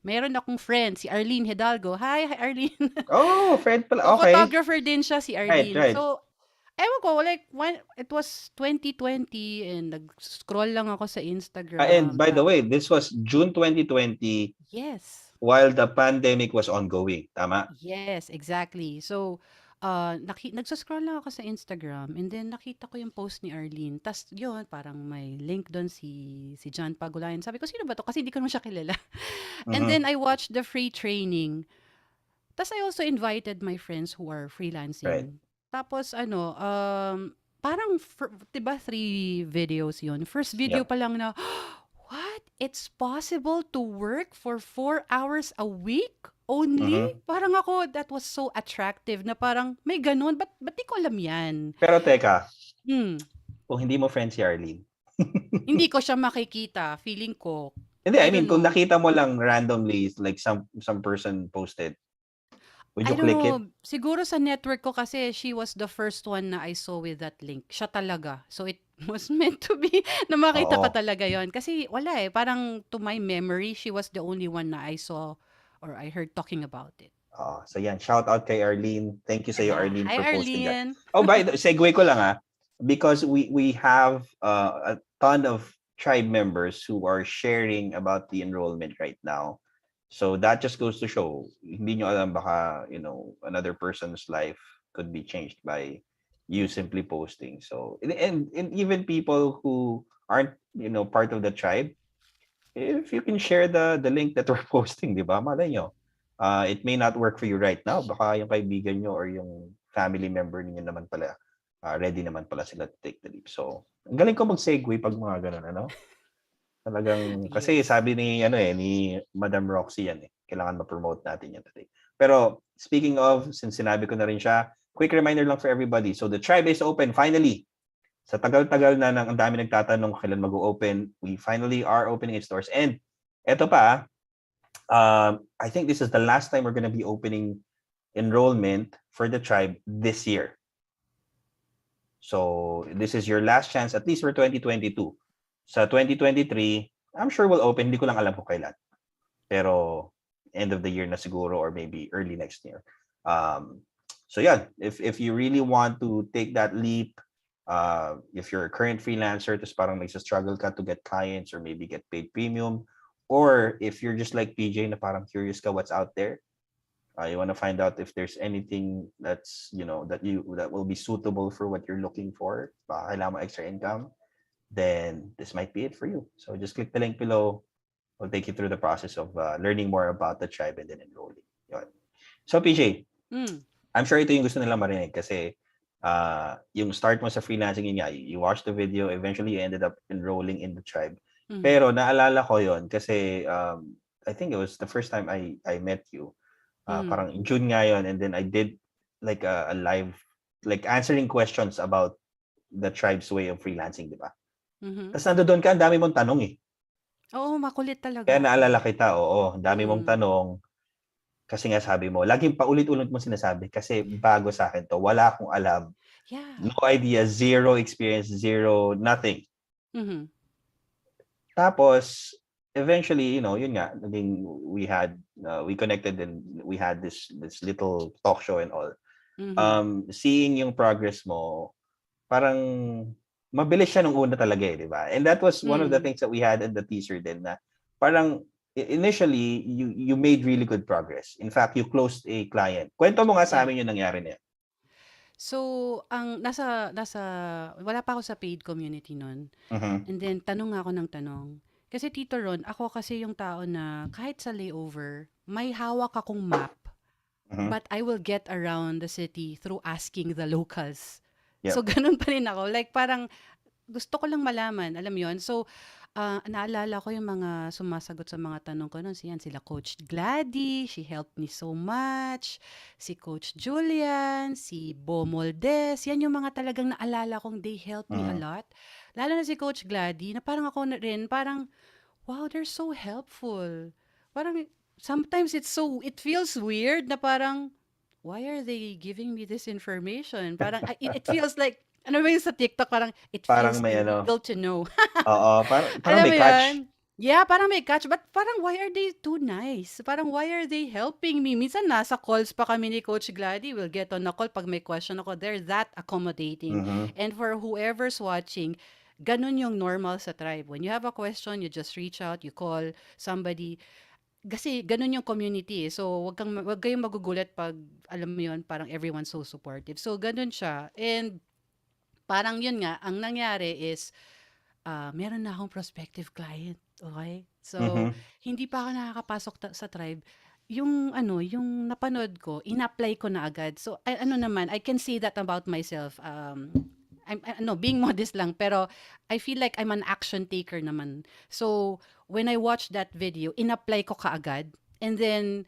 meron akong friend, si Arlene Hidalgo. Hi Arlene! Oh, friend pala. Okay. Photographer din siya, si Right, Arlene. right. So, Ewan ko, like, it was 2020 and nag-scroll lang ako sa And Instagram. by the way, this was June 2020 Yes. while the pandemic was ongoing. Tama? Yes, exactly. So, nagsa-scroll lang ako sa Instagram and then nakita ko yung post ni Arlene. Tas yun, parang may link doon si John Pagulayan. Sabi ko, sino ba to? Kasi hindi ko naman siya kilala. And Mhm. then I watched the free training. Tas I also invited my friends who are Right. freelancing. Tapos ano, parang, 'di ba 3 videos yun? First video Yep. pa lang na, what? It's possible to work for 4 hours a week only? Mhm. Parang ako, that was so attractive na parang, may ganun, ba't di ko alam yan? Pero teka, Hmm, kung hindi mo friend si Arlene. hindi ko siya makikita, feeling ko. Hindi, I I mean, don't kung know. nakita mo lang randomly, like some person posted, would I you don't click it? know, siguro sa network ko kasi she was the first one na I saw with that link. Siya talaga. So it was meant to be na makita ko Oo. talaga yon. Kasi wala eh, parang to my memory, she was the only one na I saw or I heard talking about it. So yan, shout out kay Arlene. Thank you sa iyo, Yeah. Arlene, Hi, for posting that. Arlene. Oh, segue ko lang because we have a ton of tribe members who are sharing about the enrollment right now. So that just goes to show, hindi nyo alam baka, another person's life could be changed by you simply posting. So, and even people who aren't, part of the tribe, if you can share the link that we're posting, di ba? Malay nyo. It may not work for you right now. Baka yung kaibigan nyo or yung family member niyo naman pala, ready naman pala sila to take the leap. So, ang galing ko mag-segue pag mga ganun, ano? Talagang, kasi Yes. sabi ni Madam Roxy yan eh. Kailangan ma-promote natin yan today. Pero, speaking of, since sinabi ko na rin siya, quick reminder lang for everybody. So, the tribe is open, finally. Sa tagal-tagal na ang dami nagtatanong kailan mag-open, we finally are opening its doors. And eto pa, I think this is the last time we're gonna be opening enrollment for the tribe this year. So this is your last chance, at least for 2022. Sa 2023, I'm sure we'll open. Hindi ko lang alam kung kailan. Pero end of the year na siguro or maybe early next year. So yeah, if you really want to take that leap, if you're a current freelancer, tapos parang nagsa-struggle ka to get clients or maybe get paid premium, or if you're just like PJ na parang curious ka what's out there, you want to find out if there's anything that's, that will be suitable for what you're looking for, baka kailangan mo extra income, then this might be it for you. So just click the link below. We'll take you through the process of learning more about the tribe and then enrolling. Yun. So PJ, I'm sure ito yung gusto nilang marinig kasi yung start mo sa freelancing yun nga, you watched the video, eventually you ended up enrolling in the tribe. Pero naalala ko yon kasi I think it was the first time I met you. Parang in June nga yun, and then I did like a live, like answering questions about the tribe's way of freelancing, di ba? Tapos nandoon ka, ang dami mong tanong eh. Oo, makulit talaga Kaya ako. naalala kita, oo, ang dami mong tanong. Kasi nga sabi mo, laging paulit-ulit mo sinasabi kasi bago sa akin to, wala akong alam. Yeah. No idea, zero experience, zero, nothing. Tapos, eventually, yun nga, we connected and we had this little talk show and all. Seeing yung progress mo, parang mabilis siya nung una talaga eh, di ba? And that was one of the things that we had in the teaser din na parang initially, you made really good progress. In fact, you closed a client. Kwento mo nga sa amin yung nangyari niya. So, ang wala pa ako sa paid community nun. And then, tanong nga ako ng tanong. Kasi Tito Ron, ako kasi yung tao na kahit sa layover, may hawak akong map. But I will get around the city through asking the locals. Yep. So, ganun pa rin ako. Like, parang gusto ko lang malaman. Alam yon. So, naalala ko yung mga sumasagot sa mga tanong ko noon. Sila Coach Gladys, she helped me so much. Si Coach Julian, si Bo Moldes. Yan yung mga talagang naalala kong they helped me a lot. Lalo na si Coach Gladys, na parang ako na rin, parang, wow, they're so helpful. Parang, sometimes it feels weird na parang, why are they giving me this information? Parang, it feels like, ano ba yung sa TikTok, parang, it Parang feels may illegal to know. Oo, parang Alam may mo catch. yun? Yeah, parang may catch, but parang why are they too nice? Parang why are they helping me? Minsan nasa calls pa kami ni Coach Gladdy. We'll get on a call pag may question ako. They're that accommodating. Mhm. And for whoever's watching, ganun yung normal sa tribe. When you have a question, you just reach out, you call somebody. Kasi ganun yung community, eh. So, wag kayong magugulat pag alam mo yun, parang everyone's so supportive. So, ganun siya. And parang yun nga, ang nangyari is meron na akong prospective client, okay. So, Mhm. hindi pa ako nakakapasok sa tribe, yung ano, yung napanood ko, in-apply ko na agad. So, ano naman, I can say that about myself, ano, being modest lang, pero I feel like I'm an action taker naman. So, when I watched that video, in-apply ko kaagad. And then,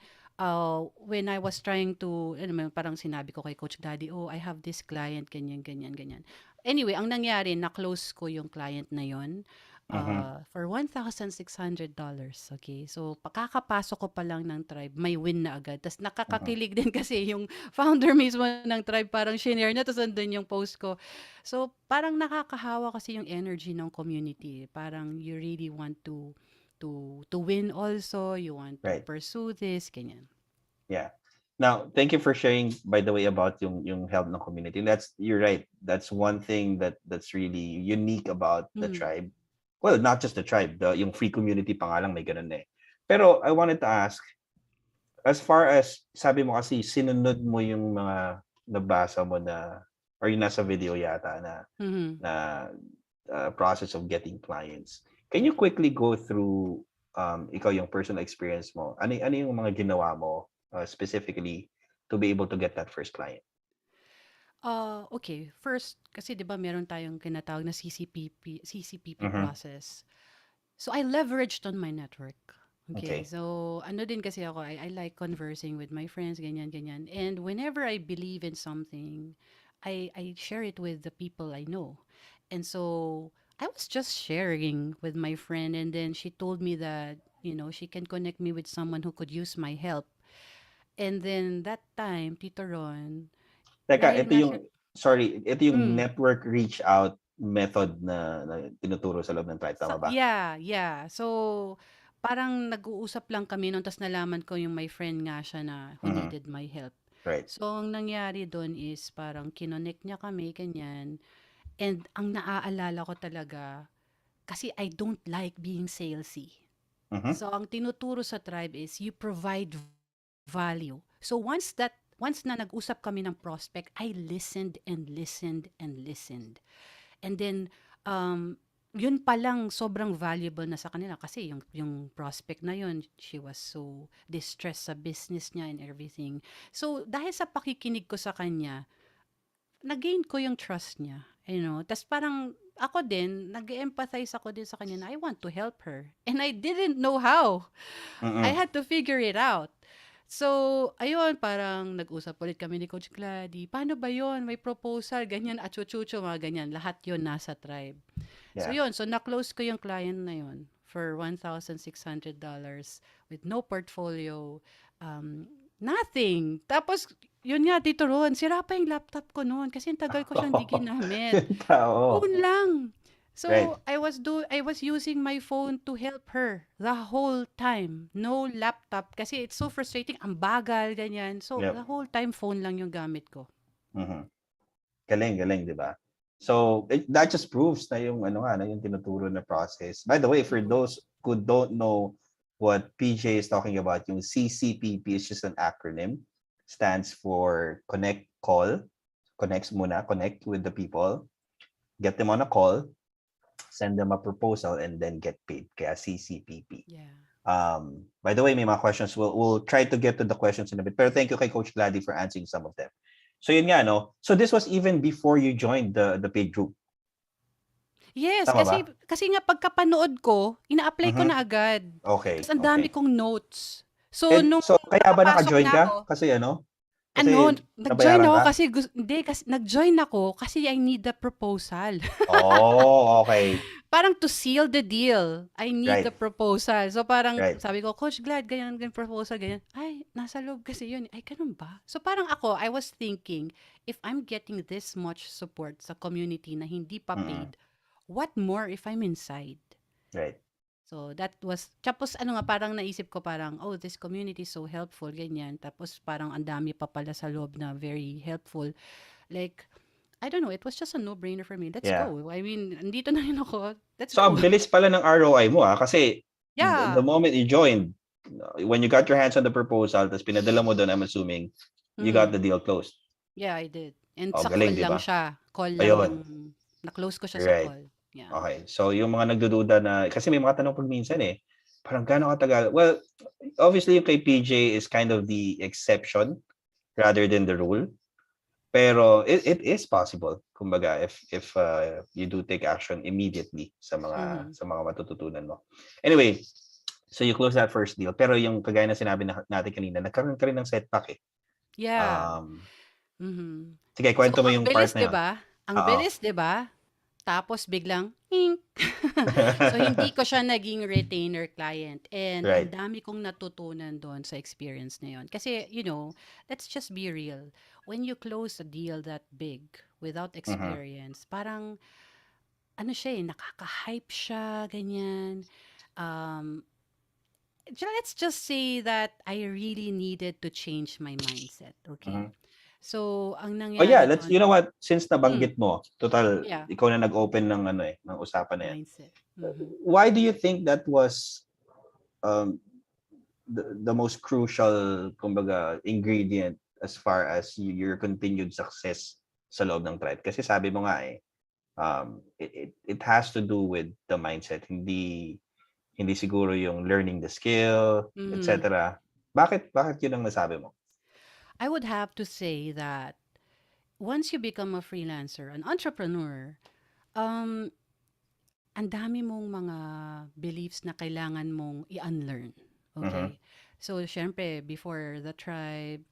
when I was trying to, ano mo yun, parang sinabi ko kay Coach Daddy, oh, I have this client, ganyan, ganyan, ganyan. Anyway, ang nangyari, na-close ko yung client na yon Mhm. for $1,600. Okay? So, pakakapasok ko pa lang ng tribe, may win na agad. Tapos Mhm. nakakakilig din kasi yung founder mismo ng tribe, parang shinare niya, tapos andun yung post ko. So, parang nakakahawa kasi yung energy ng community. Parang you really want to win also, you want to Right. pursue this, ganyan. Yeah. Now, thank you for sharing, by the way, about yung help ng community. You're right. That's one thing that's really unique about the Mm. tribe. Well, not just the tribe, yung free community pa nga lang may ganun eh. Pero I wanted to ask, as far as sabi mo kasi sinunod mo yung mga nabasa mo na or yung nasa video yata na Mhm. na process of getting clients. Can you quickly go through ikaw yung personal experience mo? Ano yung mga ginawa mo specifically to be able to get that first client? Okay. First, kasi 'di ba meron tayong tinatawag na CCPP Mhm. process. So I leveraged on my network. Okay. Okay. So ano din kasi ako, I like conversing with my friends, ganyan, ganyan. And whenever I believe in something, I share it with the people I know. And so I was just sharing with my friend, and then she told me that, she can connect me with someone who could use my help. And then that time, Tito Ron, Teka, dahil nga siya, ito yung mm, network reach out method na tinuturo sa loob ng tribe. so, Tama ba? yeah, yeah. So, parang nag-uusap lang kami nung tas nalaman ko yung my friend nga siya na who Mhm. needed my help. Right. So, ang nangyari doon is parang kinonect niya kami, ganyan. And ang naaalala ko talaga, kasi I don't like being salesy. Mhm. So, ang tinuturo sa tribe is you provide value. So, once na nag-usap kami ng prospect, I listened and listened and listened. And then, yun pa lang sobrang valuable na sa kanila kasi yung prospect na yun, she was so distressed sa business niya and everything. So, dahil sa pakikinig ko sa kanya, nag-gain ko yung trust niya. Tas parang ako din, nag-empathize ako din sa kanya na I want to help her. And I didn't know how. I Mhm. had to figure it out. So, ayun, parang nag-usap ulit kami ni Coach Gladdy. Paano ba yon? May proposal, ganyan, at chuchucho, mga ganyan. Lahat yon nasa tribe. So, Yeah. yun. So, na-close ko yung client na yon for $1,600 with no portfolio, nothing. Tapos, yun nga, Tito Ron, sira pa yung laptop ko noon kasi ang tagal ko siyang di ginamit. Tao. Phone lang. Right. So, I was using my phone to help her the whole time. No laptop kasi it's so frustrating. Ang bagal, ganyan. So, Yep. the whole time phone lang yung gamit ko. Mhm. Galing, 'di ba? So, that just proves na yung ano nga, na yung tinuturo na process. By the way, for Mm. those who don't know what PJ is talking about, yung CCPP is just an acronym. Stands for connect, call. Connect with the people, get them on a call, send them a proposal, and then get paid. Kaya CCPP. Yeah. By the way, may mga questions. We'll try to get to the questions in a bit. Pero thank you kay Coach Gladdy for answering some of them. So yun nga, no? So this was even before you joined the paid group. Yes, Tama kasi ba? kasi nga pagkapanood ko, ina-apply ko na Mhm. agad. Okay, Tapos ang dami okay. kong notes. So And nung so kaya ba nakapasok naka-join na ka? ako, Kasi ano? ano, Kasi nag-join nabayaran ako ka? kasi hindi kasi nag-join ako kasi I need the proposal. Oh, okay. Parang to seal the deal, I need the Right, proposal. So parang right. sabi ko, Coach Glad, ganyan, ganyan proposal, ganyan. Ay, nasa loob kasi yun. Ay, ganun ba? So parang ako, I was thinking, if I'm getting this much support sa community na hindi pa Mm-mm. paid, what more if I'm inside? Right. So that was tapos ano nga parang naisip ko parang, "Oh, this community is so helpful," ganyan. Tapos parang ang dami pa pala sa loob na very helpful. Like, I don't know, it was just a no-brainer for me. Let's Yeah. go. I mean, andito na rin ako. Let's So, go. ang bilis pala ng ROI mo kasi the Yeah. moment you joined, when you got your hands on the proposal, tapos pinadala mo doon, I'm assuming, you got the deal closed. Yeah, I did. And Oh, sa call galing, di lang ba? siya. Call lang Ayun. yung na-close ko siya sa Right. call. Yeah. Okay. So, yung mga nagdududa na, kasi may mga tanong pag minsan parang gaano katagal? Well, obviously, yung kay PJ is kind of the exception rather than the rule. Pero it is possible, kumbaga, if you do take action immediately sa mga matututunan mo. Anyway, so you close that first deal. Pero yung kagaya na sinabi natin kanina, nagkaroon ka rin ng setback Yeah. Sige, So, kwento mo ang yung part bilis, na 'di yun. ba? Ang Oo. bilis, 'di ba? Tapos biglang, "Ink." So, hindi ko siya naging retainer client and ang Right. dami kong natutunan do'n sa experience na 'yon. Kasi, let's just be real. When you close a deal that big without experience, parang ano siya, nakaka-hype siya, ganyan. Um, let's just say that I really needed to change my mindset, okay? So, ang Oh yeah, nangyari you know do'n what, since nabanggit mo, total yeah, ikaw na nag-open ng usapan na yan. mindset. Why do you think that was um the most crucial, kumbaga, ingredient as far as your continued success sa loob ng tribe? Kasi sabi mo nga it has to do with the mindset, hindi siguro yung learning the skill, etc. Bakit yun ang nasabi mo? I would have to say that once you become a freelancer, an entrepreneur, um, ang dami mong mga beliefs na kailangan mong i-unlearn. Okay? So, syempre, before the tribe,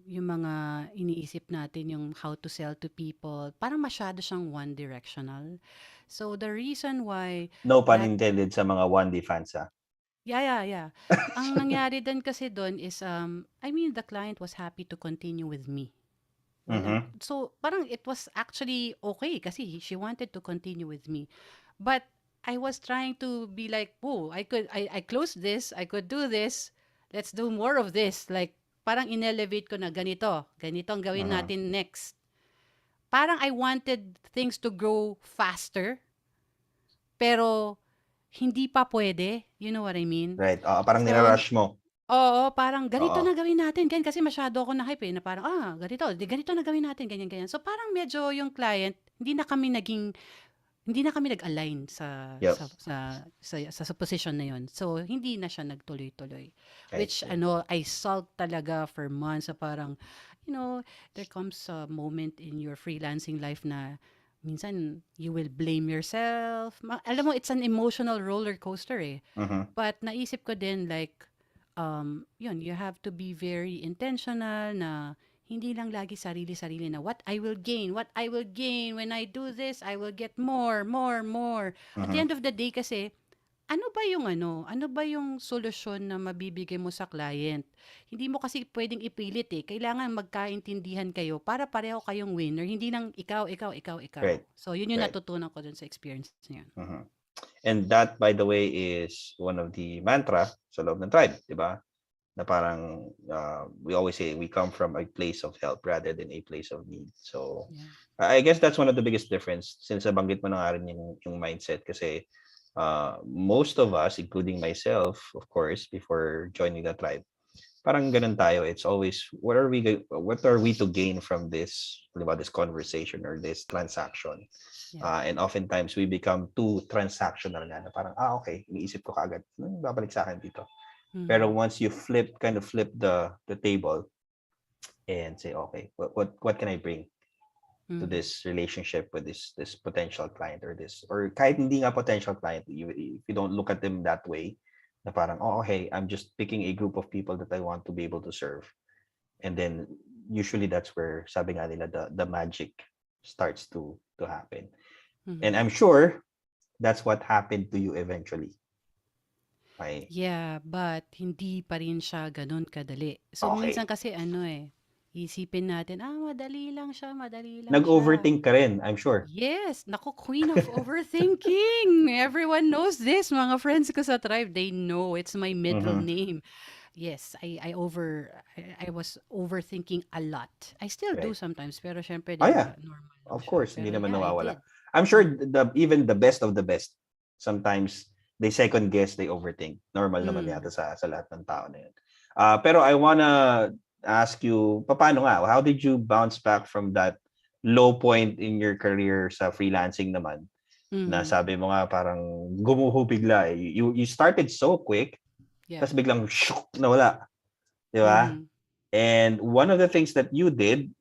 yung mga iniisip natin, yung how to sell to people, parang masyado siyang one-directional. So, the reason why No pun that intended sa mga 1D fans, ha? yeah. Ang nangyari din kasi doon is, I mean, the client was happy to continue with me. So, parang it was actually okay kasi she wanted to continue with me. But I was trying to be like, oh, I closed this, I could do this, let's do more of this. Like, parang inelevate ko na ganito ang gawin natin next. Parang I wanted things to grow faster, pero hindi pa pwede. You know what I mean? Right. Parang So, nirarush mo. oo, parang ganito Oo. na gawin natin, ganyan. Kasi masyado ako na-hype na parang, ganito na gawin natin, ganyan. So, parang medyo yung client, hindi na kami nag-align Yep. sa position na yon. So, hindi na siya nagtuloy-tuloy. I Which, see. I sulked talaga for months sa parang, there comes a moment in your freelancing life na minsan you will blame yourself. Alam mo, it's an emotional roller coaster eh. But naisip ko din like, you have to be very intentional na hindi lang lagi sarili-sarili na what I will gain when I do this, I will get more. At the end of the day kasi, ano ba yung solusyon na mabibigay mo sa client? Hindi mo kasi pwedeng ipilit eh. Kailangan magkaintindihan kayo para pareho kayong winner. Hindi lang ikaw. Right. So, yun yung Right. natutunan ko dun sa experience niya. And that, by the way, is one of the mantra sa loob ng tribe, di ba? Na parang we always say we come from a place of help rather than a place of need. So I guess that's one of the biggest difference, since nabanggit mo na nga rin yung mindset, kasi most of us, including myself, of course, before joining the tribe, parang ganun tayo. It's always what are we to gain from this, diba, this conversation or this transaction. And oftentimes we become too transactional na parang okay, iniisip ko kaagad babalik sa akin dito. Pero once you flip the table and say, okay, what can I bring to this relationship with this potential client, or kahit hindi nga potential client, if you don't look at them that way, na parang okay, I'm just picking a group of people that I want to be able to serve, and then usually that's where, sabi nga nila, the magic starts to happen. And I'm sure that's what happened to you eventually. Yeah, but hindi pa rin siya ganun kadali. So, Okay. minsan kasi Isipin natin, madali lang siya. Nag-overthink ka rin, I'm sure. Yes, naku, queen of overthinking. Everyone knows this. Mga friends ko sa tribe, they know it's my middle Mhm. name. Yes, I was overthinking a lot. I still do Right. sometimes, pero syempre, Oh, 'di yeah. ba, normal lang Of siya. course, hindi Pero naman yeah, I nawawala. did. I'm sure Mm. even the best of the best, sometimes they second guess, they overthink. Normal naman Mm. yata sa lahat ng tao na yun. Pero I wanna ask you, paano nga? How did you bounce back from that low point in your career sa freelancing naman? Na Mhm. sabi mo nga parang gumuho bigla eh. You started so quick, Yeah. tapos biglang shuk, nawala. Di ba? Mhm. And one of the things that you did,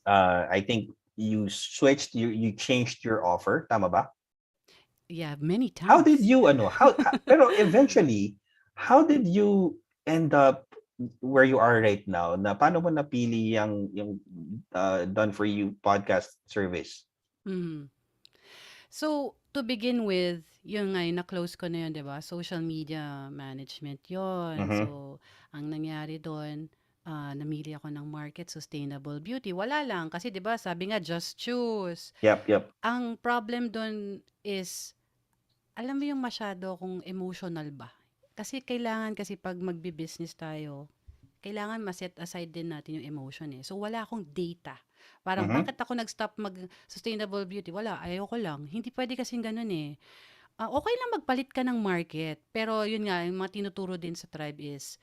I think you you changed your offer, tama ba? Yeah, many How did times. you pero eventually, how did you end up where you are right now? Na paano mo napili yung done for you podcast service? Mhm. So, to begin with, yun nga, yung na-close ko na yun, 'di ba? Social media management yon. Mhm. So, ang nangyari doon, namili ako ng market, sustainable beauty. Wala lang, kasi 'di ba, sabi nga, just choose. Yep, yep. Ang problem doon is, alam mo yung masyado akong emotional ba? Kasi kailangan kasi pag magbi-business tayo, kailangan ma-set aside din natin yung emotion eh. So, wala akong data. Parang, Mhm. bakit ako nag-stop mag-sustainable beauty? Wala, ayoko lang. Hindi pwede kasing ganun eh. Okay lang magpalit ka ng market. Pero yun nga, yung mga tinuturo din sa tribe is,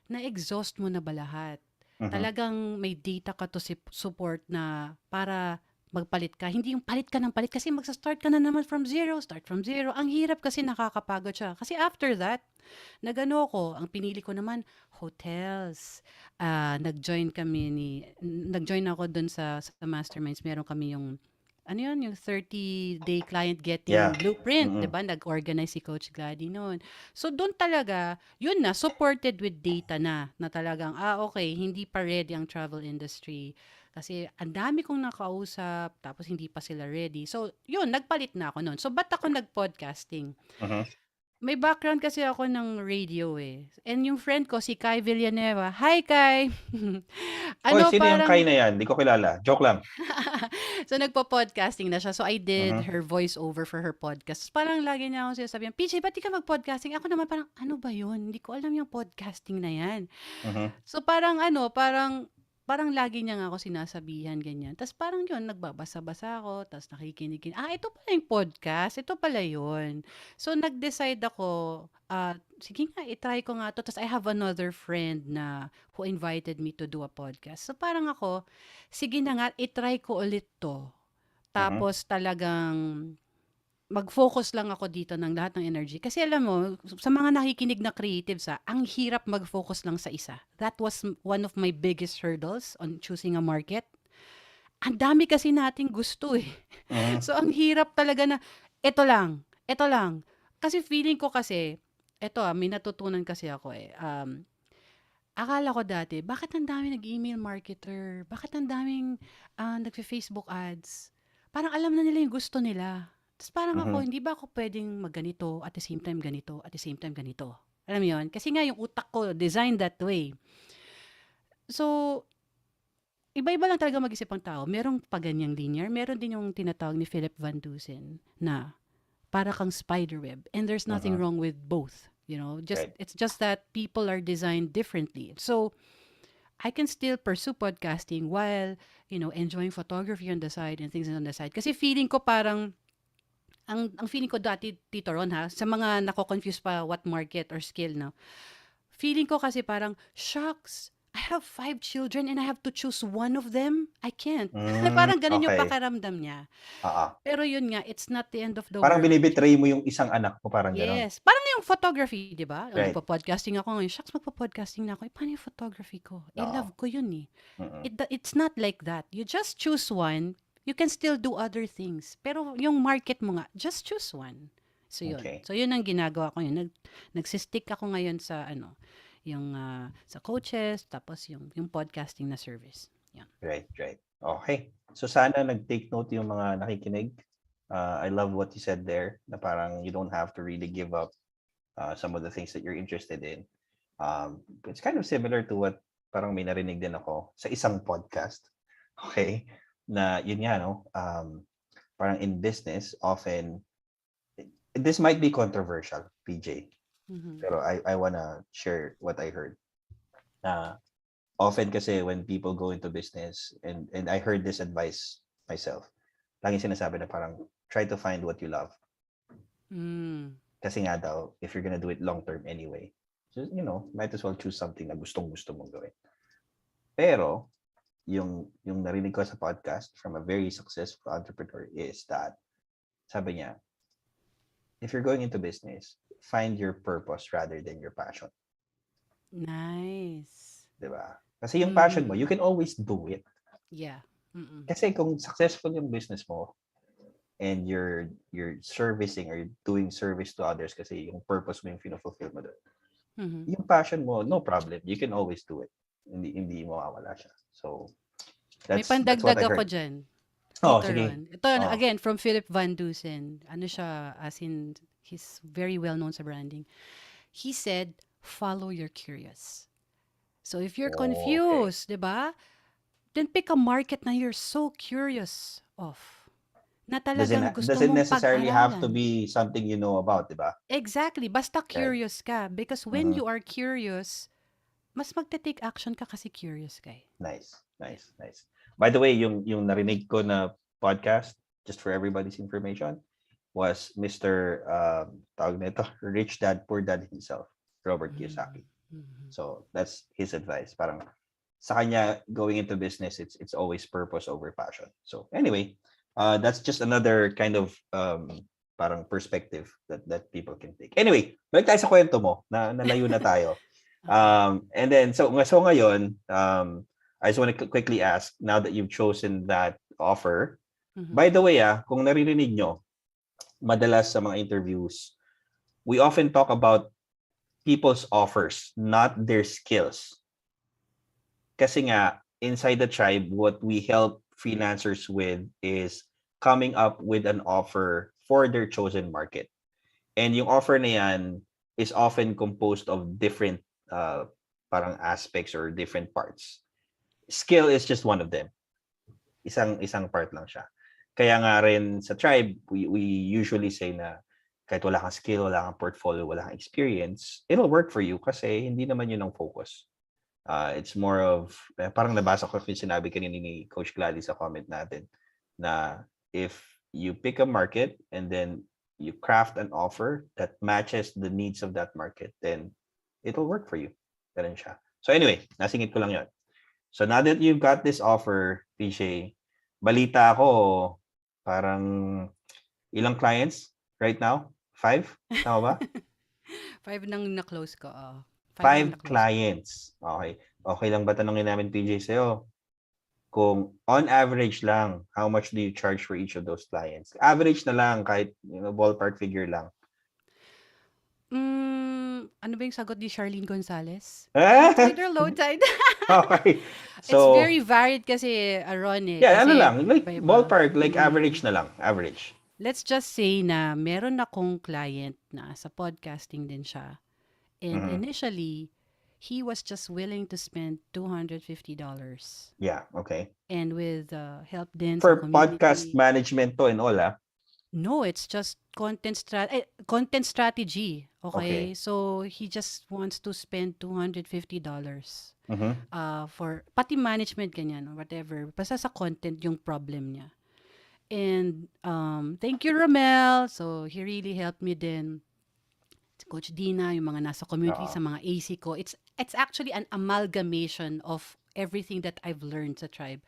na-exhaust mo na ba lahat? Mhm. Talagang may data ka to support na para magpalit ka. Hindi yung palit ka ng palit kasi magsa-start ka na naman from zero, start from zero. Ang hirap kasi nakakapagod siya. Kasi after that, nagano ko, ang pinili ko naman, hotels. Nag-join ako dun sa Masterminds. Meron kami yung, ano yun, yung 30-day client Yeah. getting blueprint, di Mhm. ba? Nag-organize si Coach Gladdy noon. So, doon talaga, yun na, supported with data na talagang, okay, hindi pa ready ang travel industry. Kasi, ang dami kong nakausap, tapos hindi pa sila ready. So, yun, nagpalit na ako noon. So, ba't ako nag-podcasting? Mhm. May background kasi ako ng radio eh. And yung friend ko, si Kai Villanueva. Hi, Kai! Hoy, Ano, sino yung Kai parang, na yan? Di ko kilala. Joke lang. so, nagpo-podcasting na siya. So, I did Mhm. her voiceover for her podcast. Parang lagi niya ako sinasabihan, PJ, ba't di ka mag-podcasting? Ako naman parang, ano ba yun? Hindi ko alam yung podcasting na yan. Mhm. So, parang lagi niya nga ako sinasabihan, ganyan. Tapos parang yun, nagbabasa-basa ako, tapos nakikinig. Ito pala yung podcast, ito pala yun. So, nag-decide ako, sige nga, itry ko nga to. Tapos I have another friend na who invited me to do a podcast. So, parang ako, sige na nga, itry ko ulit to. Mhm. Tapos talagang mag-focus lang ako dito ng lahat ng energy. Kasi alam mo, sa mga nakikinig na creatives, ang hirap mag-focus lang sa isa. That was one of my biggest hurdles on choosing a market. Ang dami kasi nating gusto eh. Mhm. So, ang hirap talaga na, eto lang, eto lang. Kasi feeling ko kasi, may natutunan kasi ako eh. Akala ko dati, bakit ang dami nag-email marketer? Bakit ang daming nagfe-Facebook ads? Parang alam na nila yung gusto nila. Tapos parang ako, Mhm. hindi ba ako pwedeng magganito, at the same time ganito, at the same time ganito? Alam mo yun? Kasi nga yung utak ko, designed that way. So, iba-iba lang talaga mag-isip ang tao. Merong paganyang linear, meron din yung tinatawag ni Philip Van Dusen na para kang spiderweb. And there's nothing Mhm. wrong with both. Right. It's just that people are designed differently. So, I can still pursue podcasting while, enjoying photography on the side and things on the side. Kasi feeling ko parang, ang feeling ko dati, Tito Ron ha, sa mga nako-confuse pa what market or skill na, feeling ko kasi parang, shucks, I have 5 children and I have to choose one of them? I can't. Parang ganun yung Okay. pakiramdam niya. Ah. Pero yun nga, it's not the end of the Parang world. binibetray mo yung isang anak mo, parang gano'n. Yes. Parang yung photography, di ba? O, Right. nagpa-podcasting ako ngayon. Shucks, magpa-podcasting na ako. Paano yung photography ko? Oo. Love ko yun eh. Mm. It's not like that. You just choose one. You can still do other things. Pero yung market mo nga, just choose one. So yun. Okay. So yun ang ginagawa ko yun. Nagsistick ako ngayon sa yung sa coaches, tapos yung podcasting na service. Yan. Right, right. Okay. So sana nag-take note yung mga nakikinig. I love what you said there, na parang you don't have to really give up some of the things that you're interested in. It's kind of similar to what parang may narinig din ako sa isang podcast. Okay? Na yun nga, no? Parang in business, often, this might be controversial, PJ. Mhm. Pero I wanna share what I heard. Na often kasi when people go into business, and I heard this advice myself, laging sinasabi na parang, try to find what you love. Mm. Kasi nga daw, if you're gonna do it long term anyway, just, might as well choose something na gustong-gusto mong gawin. Pero, yung narinig ko sa podcast from a very successful entrepreneur is that, sabi niya, if you're going into business, find your purpose rather than your passion. Nice. 'Di ba? Kasi yung passion mo, Mhm. you can always do it. Yeah. Mm. Kasi kung successful yung business mo, and you're servicing or you're doing service to others kasi yung purpose mo yung fino-fulfill mo doon. Mhm. Yung passion mo, no problem. You can always do it. Hindi mawawala siya. So, May that's what pandagdag I ako heard. diyan. Oh, Later sige. on. Ito, Oh. again, from Philip Van Dusen. Ano siya, as in, he's very well known sa branding. He said, follow your curious. So if you're Oh, okay. confused, di ba? Then pick a market na you're so curious of. Na talagang gusto Doesn't mong necessarily have to pag-aralan. be something you know about, di ba? Exactly. Basta Right. curious ka. Because when Mhm. you are curious, mas magte-take action ka kasi curious ka eh. Nice. By the way, yung narinig ko na podcast, just for everybody's information, was Mr. Tawag nito, Rich Dad Poor Dad himself, Robert Kiyosaki. Mhm. So that's his advice. Parang sa kanya, going into business, it's always purpose over passion. So anyway, that's just another kind of parang perspective that people can take. Anyway, balik tayo sa kwento mo, na nalayo na tayo. Okay. And then so ngayon, I just want to quickly ask, now that you've chosen that offer, Mhm. by the way, kung naririnig nyo, madalas sa mga interviews, we often talk about people's offers, not their skills. Kasi nga, inside the tribe, what we help freelancers with is coming up with an offer for their chosen market. And yung offer na yan is often composed of different parang aspects or different parts. Skill is just one of them. Isang part lang siya. Kaya nga rin sa tribe, we usually say na kahit wala kang skill, wala kang portfolio, wala kang experience, it'll work for you kasi hindi naman yun ang focus. It's more of, parang nabasa ko yung sinabi kanina ni Coach Gladys sa comment natin, na if you pick a market and then you craft an offer that matches the needs of that market, then it'll work for you. Ganun siya. So anyway, nasingit ko lang yun. So now that you've got this offer, PJ, balita ko, parang ilang clients right now? 5? Tama ba? 5 nang na-close ko. Oh. 5 nang 5 na-close ko. clients. Okay. Okay lang ba tanongin namin, PJ, sa'yo? Kung on average lang, how much do you charge for each of those clients? Average na lang, kahit ballpark figure lang. Ano ba yung sagot ni Charlene Gonzalez? Ah! High tide or low tide? Okay. It's So, very varied kasi, Ron eh. yeah, ano Kasi lang, like iba-iba. ballpark, like average na lang, average. Let's just say na meron akong client na sa podcasting din siya. And Mhm. initially, he was just willing to spend $250. Yeah, okay. And with help din sa For podcast community. management to and all, No, it's just content strategy. Okay? Okay. So he just wants to spend $250 Mhm. for pati management ganyan or whatever. Basta sa content yung problem niya. And thank you Romel. So he really helped me din. Coach Dina, yung mga nasa community Oo. sa mga AC ko. It's actually an amalgamation of everything that I've learned sa tribe.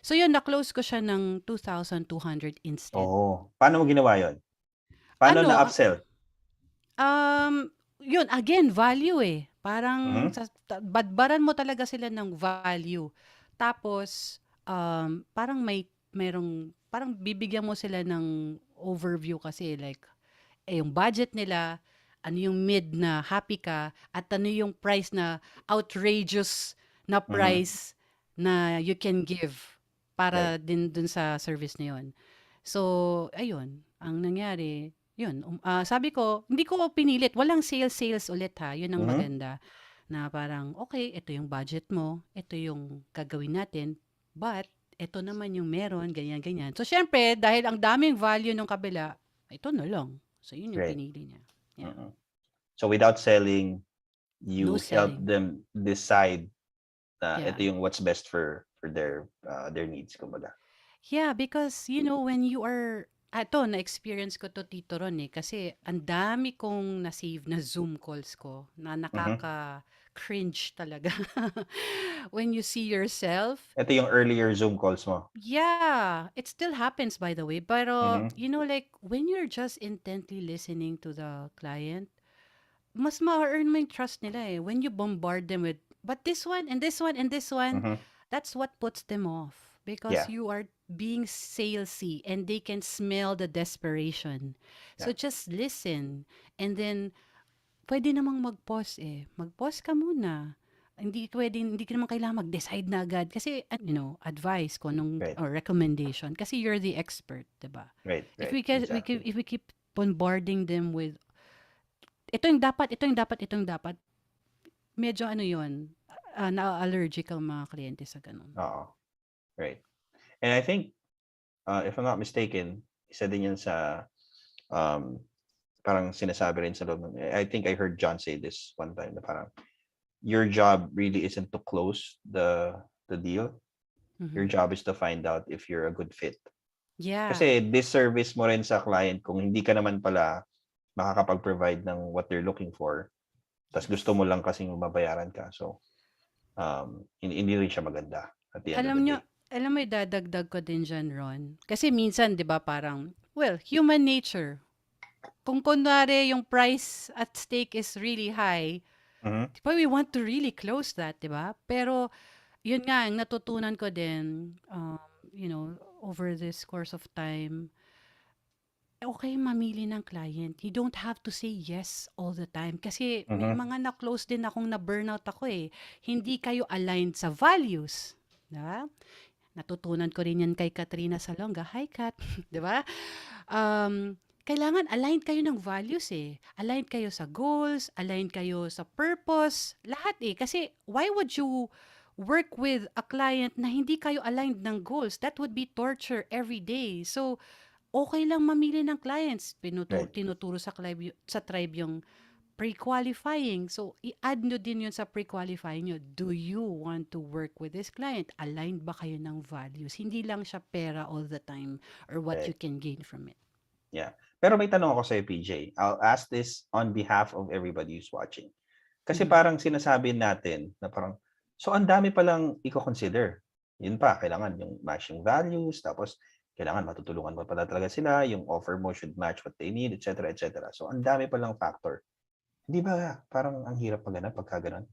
So yun, na-close ko siya ng 2,200 instead. Oo. Paano mo ginawa yun? Paano Ano, na-upsell? yun, again, value eh. Parang, Mhm. badbaran mo talaga sila ng value. Tapos, parang bibigyan mo sila ng overview kasi, like, yung budget nila, ano yung mid na happy ka, at ano yung price na outrageous na Mhm. price na you can give para Right. din dun sa service na yun. So, ayun, ang nangyari, yun, sabi ko, hindi ko pinilit, walang sales ulit ha, yun ang Mhm. maganda. na parang, okay, ito yung budget mo, ito yung gagawin natin, but ito naman yung meron, ganyan, ganyan. So, syempre, dahil ang daming value ng kabila, ito na lang. So, yun yung Right. pinili niya. Yeah. Mm-mm. So without selling, No you help selling. them decide na Yeah. ito yung what's best for their needs, kumbaga. Yeah, because, you know, when you are, ato, na-experience ko to, Tito Ron, eh, kasi ang dami kong na-save na Zoom calls ko na Mhm. nakaka-cringe talaga. When you see yourself. Ito yung earlier Zoom calls mo. Yeah, it still happens, by the way. Pero, Mhm. you know, like, when you're just intently listening to the client, mas ma-earn mo yung trust nila eh. When you bombard them with, but this one, and this one, and this one, Mhm. that's what puts them off. Because Yeah. you are being salesy and they can smell the desperation. So Yeah. just listen. And then, pwede namang mag-pause eh. Mag-pause ka muna. Hindi ka naman kailangan mag-decide na agad. Kasi, you know, advice ko nung, Right. or recommendation. Kasi you're the expert, diba? Right. If Right. Exactly. if we keep bombarding them with, ito yung dapat, ito yung dapat, ito yung dapat, medyo ano yun, na-allergic ang mga kliyente sa ganun. Oo. Right. And I think, if I'm not mistaken, isa din yan sa um, parang sinasabi rin sa loob ng, I think I heard John say this one time na parang your job really isn't to close the deal. Your Mhm. job is to find out if you're a good fit. Yeah. Kasi disservice mo rin sa client kung hindi ka naman pala makakapag-provide ng what they're looking for. Tas gusto mo lang kasing mabayaran ka. So, hindi rin siya maganda at the end of Alam the nyo, day. alam mo, idadagdag ko din dyan, Ron. Kasi minsan, di ba, parang, well, human nature. Kung kunwari yung price at stake is really high, Mhm. di ba, we want to really close that, di ba? Pero, yun nga, ang natutunan ko din, you know, over this course of time, okay mamili ng client. You don't have to say yes all the time. Kasi may Mhm. mga na-close din akong na-burnout ako eh. Hindi kayo aligned sa values. Diba? Natutunan ko rin yan kay Katrina Salonga. Hi, Kat. Diba? Kailangan aligned kayo ng values eh. Aligned kayo sa goals, aligned kayo sa purpose, lahat eh. Kasi why would you work with a client na hindi kayo aligned ng goals? That would be torture every day. So, okay lang mamili ng clients. Right. Tinuturo sa tribe yung pre-qualifying. So, i-add nyo din yun sa pre-qualifying nyo. Do you want to work with this client? Aligned ba kayo ng values? Hindi lang siya pera all the time or what you Right. can gain from it. Yeah. Pero may tanong ako sa'yo, PJ. I'll ask this on behalf of everybody who's watching. Kasi Mhm. parang sinasabi natin na parang, so ang dami palang i-consider. Yun pa, kailangan yung matching values, tapos kailangan matutulungan mo pala talaga sila, yung offer mo should match what they need, etc. etc. So ang dami palang factor. Hindi ba parang ang hirap maghanap pagka ganun?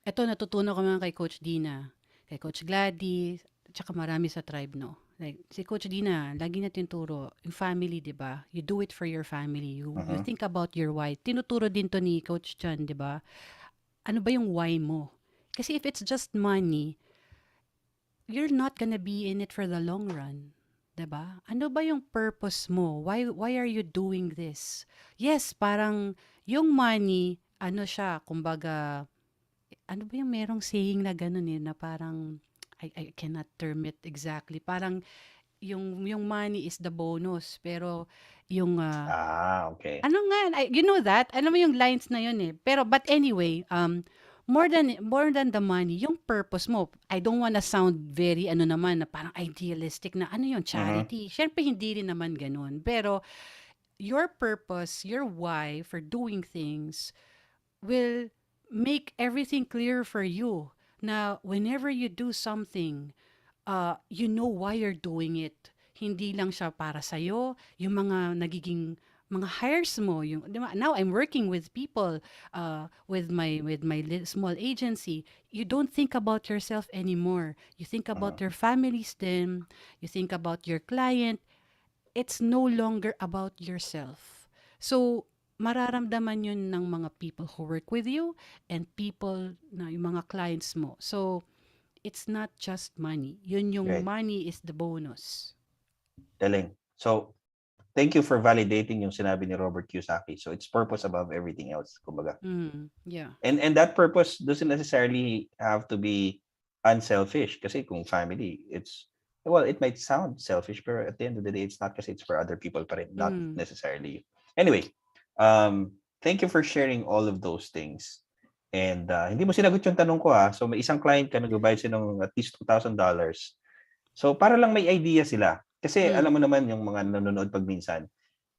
Ito, natutunan ko mga kay Coach Dina, kay Coach Gladys, tsaka marami sa tribe, no? Like, si Coach Dina, lagi natin turo, yung family, di ba? You do it for your family. You Mhm. think about your why. Tinuturo din to ni Coach Chan, di ba? Ano ba yung why mo? Kasi if it's just money, you're not gonna be in it for the long run. 'Di ba? Ano ba yung purpose mo? Why are you doing this? Yes, parang yung money, ano siya, kumbaga, ano ba yung merong saying na gano'n eh, na parang, I cannot term it exactly. Parang, yung money is the bonus, pero yung, Okay. ano nga, you know that? Alam mo yung lines na yun eh. Pero, but anyway, more than the money, yung purpose mo. I don't wanna sound very, ano naman, na parang idealistic na, ano yun, Mhm. charity. Siyempre, hindi rin naman ganun. Pero, your purpose, your why for doing things will make everything clear for you. Na, whenever you do something, you know why you're doing it. Hindi lang siya para sa'yo, yung mga nagiging mga hires mo, yung, di ba? Now I'm working with people, with my small agency. You don't think about yourself anymore. You think Mhm. about your families then, you think about your client. It's no longer about yourself. So, mararamdaman yun ng mga people who work with you and people na yung mga clients mo. So, it's not just money. Yun yung Right. money is the bonus. Galing. So, thank you for validating yung sinabi ni Robert Kiyosaki. So it's purpose above everything else, kumbaga. Yeah. And that purpose doesn't necessarily have to be unselfish kasi kung family, it might sound selfish, pero at the end of the day, it's not kasi it's for other people pa rin, not necessarily. Anyway, thank you for sharing all of those things. And hindi mo sinagot yung tanong ko so may isang client ka nagbabayad sila ng at least $2,000. So para lang may idea sila. Kasi alam mo naman yung mga nanonood pag minsan,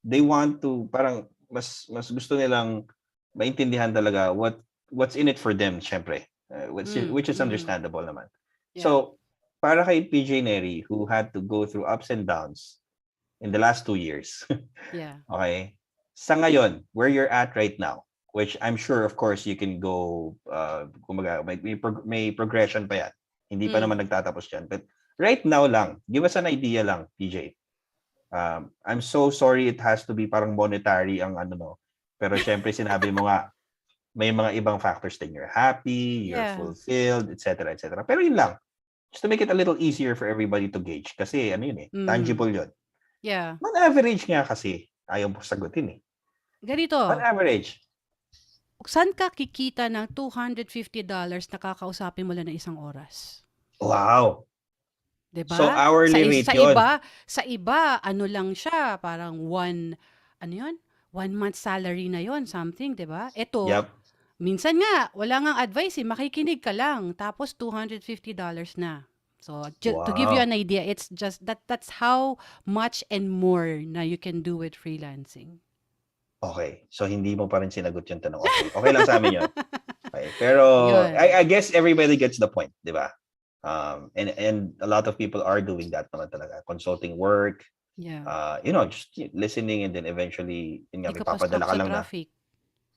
they want to parang mas gusto nilang maintindihan talaga what's in it for them, syempre. Which is understandable naman. Yeah. So, para kay PJ Neri who had to go through ups and downs in the last 2 years. Yeah. Okay? Sa ngayon, where you're at right now, which I'm sure of course you can go kumbaga may progression pa yan. Hindi pa naman nagtatapos yan. But right now lang, give us an idea lang, PJ. I'm so sorry it has to be parang monetary ang Pero syempre sinabi mo nga may mga ibang factors din. You're happy, you're fulfilled, etc. etc. Pero yun lang. Just to make it a little easier for everybody to gauge. Kasi tangible yun. Yeah. On average nga kasi, ayaw mo sagutin Ganito. On average. Saan ka kikita ng $250 na kakausapin mo lang ng 1 oras? Wow. 'Di ba? So hourly rate yun. Sa iba, ano lang siya, parang 1 month salary na yon, something, 'di ba? Ito, minsan nga wala ngang advice makikinig ka lang tapos $250 na. So to give you an idea, it's just that's how much and more na you can do with freelancing. Okay. So hindi mo pa rin sinagot yung tanong. Okay lang sa amin yun. Okay. Pero I guess everybody gets the point, 'di ba? And a lot of people are doing that naman talaga. Consulting work. Yeah. Just listening and then eventually may papadala ka lang na.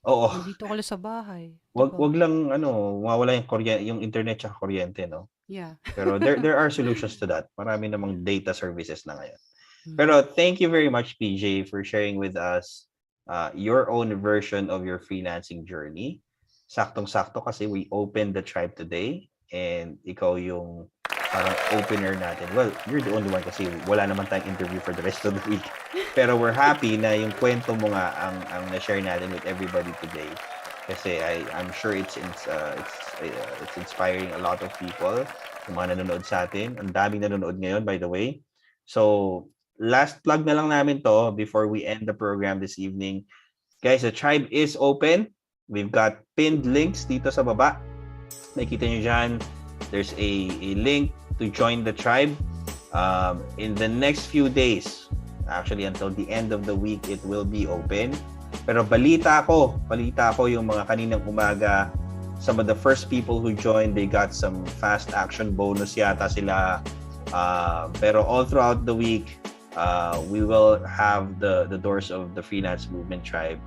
Oo. Nandito ka lang sa bahay. Wag lang mawala yung internet at kuryente, no? Yeah. Pero there are solutions to that. Marami namang data services na ngayon. Pero thank you very much, PJ, for sharing with us your own version of your freelancing journey. Saktong-sakto kasi we opened the tribe today and ikaw yung parang opener natin. Well, you're the only one kasi wala naman tayong interview for the rest of the week. Pero we're happy na yung kwento mo nga ang na-share natin with everybody today. Kasi I'm sure it's inspiring a lot of people, yung mga nanonood sa atin. Ang daming nanonood ngayon, by the way. So, last plug na lang namin to before we end the program this evening. Guys, the tribe is open. We've got pinned links dito sa baba. Nakikita nyo dyan. There's a link to join the tribe. In the next few days, actually until the end of the week, it will be open. Pero balita ko yung mga kaninang umaga, some of the first people who joined, they got some fast action bonus yata sila. Pero all throughout the week, we will have the doors of the Freelance Movement Tribe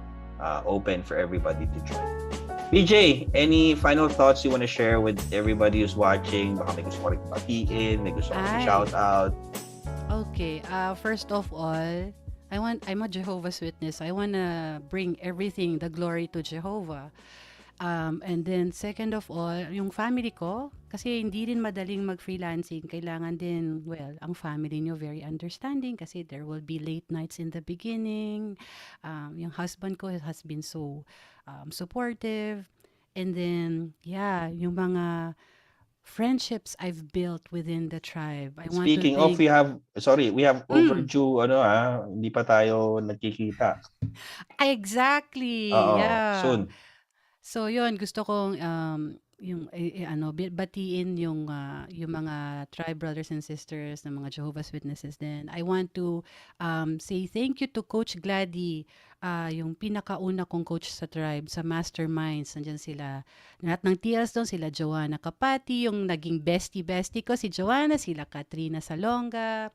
open for everybody to join. BJ, any final thoughts you want to share with everybody who's watching? Baka may gusto ko rin batiin, may gusto ko rin shout out. Okay, first of all, I'm a Jehovah's Witness. I want to bring everything, the glory to Jehovah. And then second of all, yung family ko, kasi hindi rin madaling mag-freelancing. Kailangan din, ang family nyo very understanding kasi there will be late nights in the beginning. Yung husband ko has been so supportive. And then, yung mga friendships I've built within the tribe. Speaking of, we have overdue, hindi pa tayo nagkikita. Exactly. Yeah. Soon. So yun, gusto kong batiin yung mga tribe brothers and sisters ng mga Jehovah's Witnesses din. I want to say thank you to Coach Gladdy, yung pinakauna kong coach sa tribe, sa masterminds. Nandiyan sila, lahat ng TLs doon, sila Joanna Kapati, yung naging bestie ko, si Joanna, sila Katrina Salonga,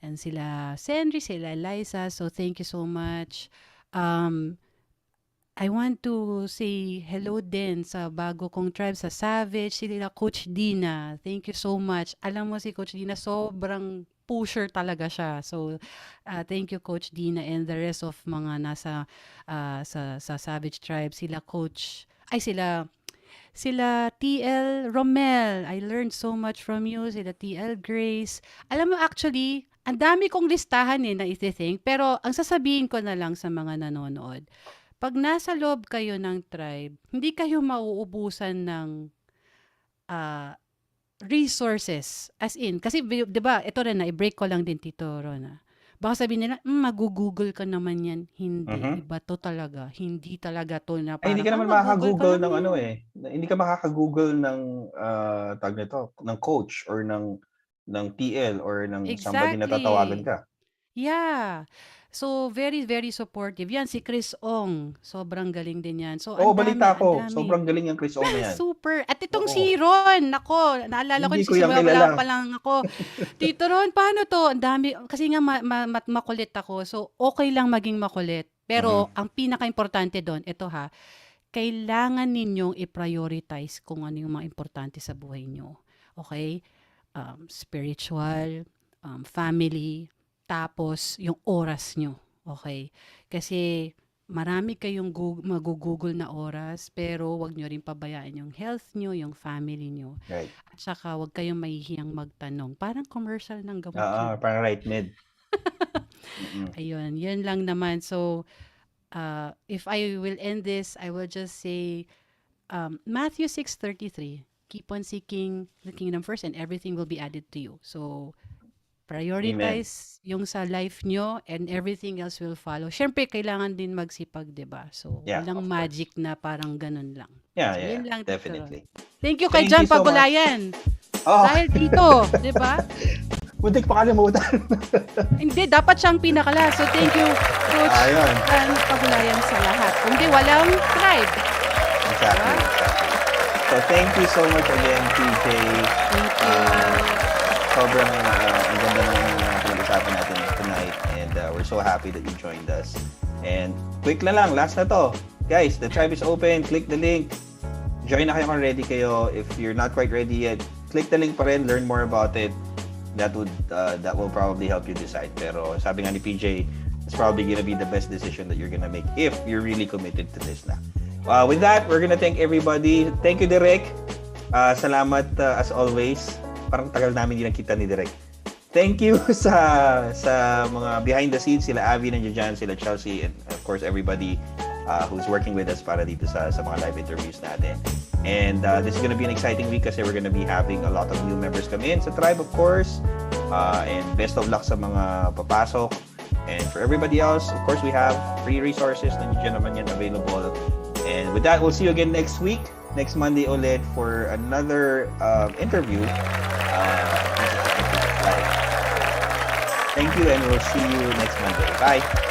and sila Sandri, sila Liza. So thank you so much. I want to say hello din sa bago kong tribe, sa Savage, sila Coach Dina. Thank you so much. Alam mo si Coach Dina, sobrang pusher talaga siya. So, thank you Coach Dina and the rest of mga nasa sa Savage tribe. Sila TL Romel. I learned so much from you. Sila TL Grace. Alam mo actually, ang dami kong listahan na isi-think, pero ang sasabihin ko na lang sa mga nanonood, pag nasa loob kayo ng tribe, hindi kayo mauubusan ng ah, resources. As in, kasi 'di ba, ito rin na i-break ko lang din Tito Rona. Baka sabihin nila, magugugol ka naman yan. Hindi, Mhm. iba to talaga. Hindi talaga to na Ay, hindi parang, ka naman magugol ka makaka-Google lang ng ano yan. hindi ka makaka-Google ng tawag nito, ng coach or ng TL or ng somebody na tatawagan Exactly. ka. Yeah. So, very, very supportive. Yan, si Chris Ong. Sobrang galing din yan. So, Oo, ang balita dami, ang ko. dami. Sobrang galing yung Chris Ong na yan. Super. At itong Oo. si Ron, nako, naalala ko, Hindi ko yan wala kilala. pa lang ako. Tito Ron, paano to? Ang dami, kasi nga makulit ako. So, okay lang maging makulit. Pero, Mhm. ang pinaka-importante doon, ito ha, kailangan ninyong i-prioritize kung ano yung mga importante sa buhay nyo. Okay? Spiritual, family, tapos yung oras nyo. Okay? Kasi marami kayong magugugol na oras, pero wag nyo rin pabayaan yung health nyo, yung family nyo. Right. At saka wag kayong mahihiyang magtanong. Parang commercial ng gamot Oo, yun. parang right mid. Ayun, yun lang naman. So, if I will end this, I will just say, Matthew 6:33, keep on seeking the kingdom first and everything will be added to you. So, Amen. prioritize yung sa life nyo and everything else will follow. Siyempre, kailangan din magsipag, 'di ba? So, Yeah, walang of course. magic na parang ganun lang. Yeah, So, yeah, yun lang, Tito Ron. definitely. Thank you kay Thank John you so much. Pagulayan. Oh, Dahil dito, 'di ba? muntik pa kalimutan. Hindi, dapat siyang pinakala. So, thank you, Coach Ayun. John Pagulayan sa lahat. Kundi walang tribe. Exactly. So, thank you so much again, PJ. Thank you. Sobrang ang ganda ng pinag-usapan natin tonight and we're so happy that you joined us. And quick na lang, last na to. Guys, the tribe is open. Click the link. Join na kayo kung ready kayo. If you're not quite ready yet, click the link pa rin. Learn more about it. That will probably help you decide. Pero sabi nga ni PJ, it's probably gonna be the best decision that you're gonna make if you're really committed to this na. With that, we're gonna thank everybody. Thank you, Derek. Salamat as always. Parang tagal namin hindi nakita ni Derek. Thank you sa mga behind the scenes, sila Avi nandiyan dyan, sila Chelsea, and of course everybody who's working with us para dito sa mga live interviews natin. And this is gonna be an exciting week kasi we're gonna be having a lot of new members come in sa tribe, of course. And best of luck sa mga papasok. And for everybody else, of course, we have free resources nandiyan naman yan available. And with that, we'll see you again next week, next Monday ulit for another interview. Thank you, and we'll see you next Monday. Bye!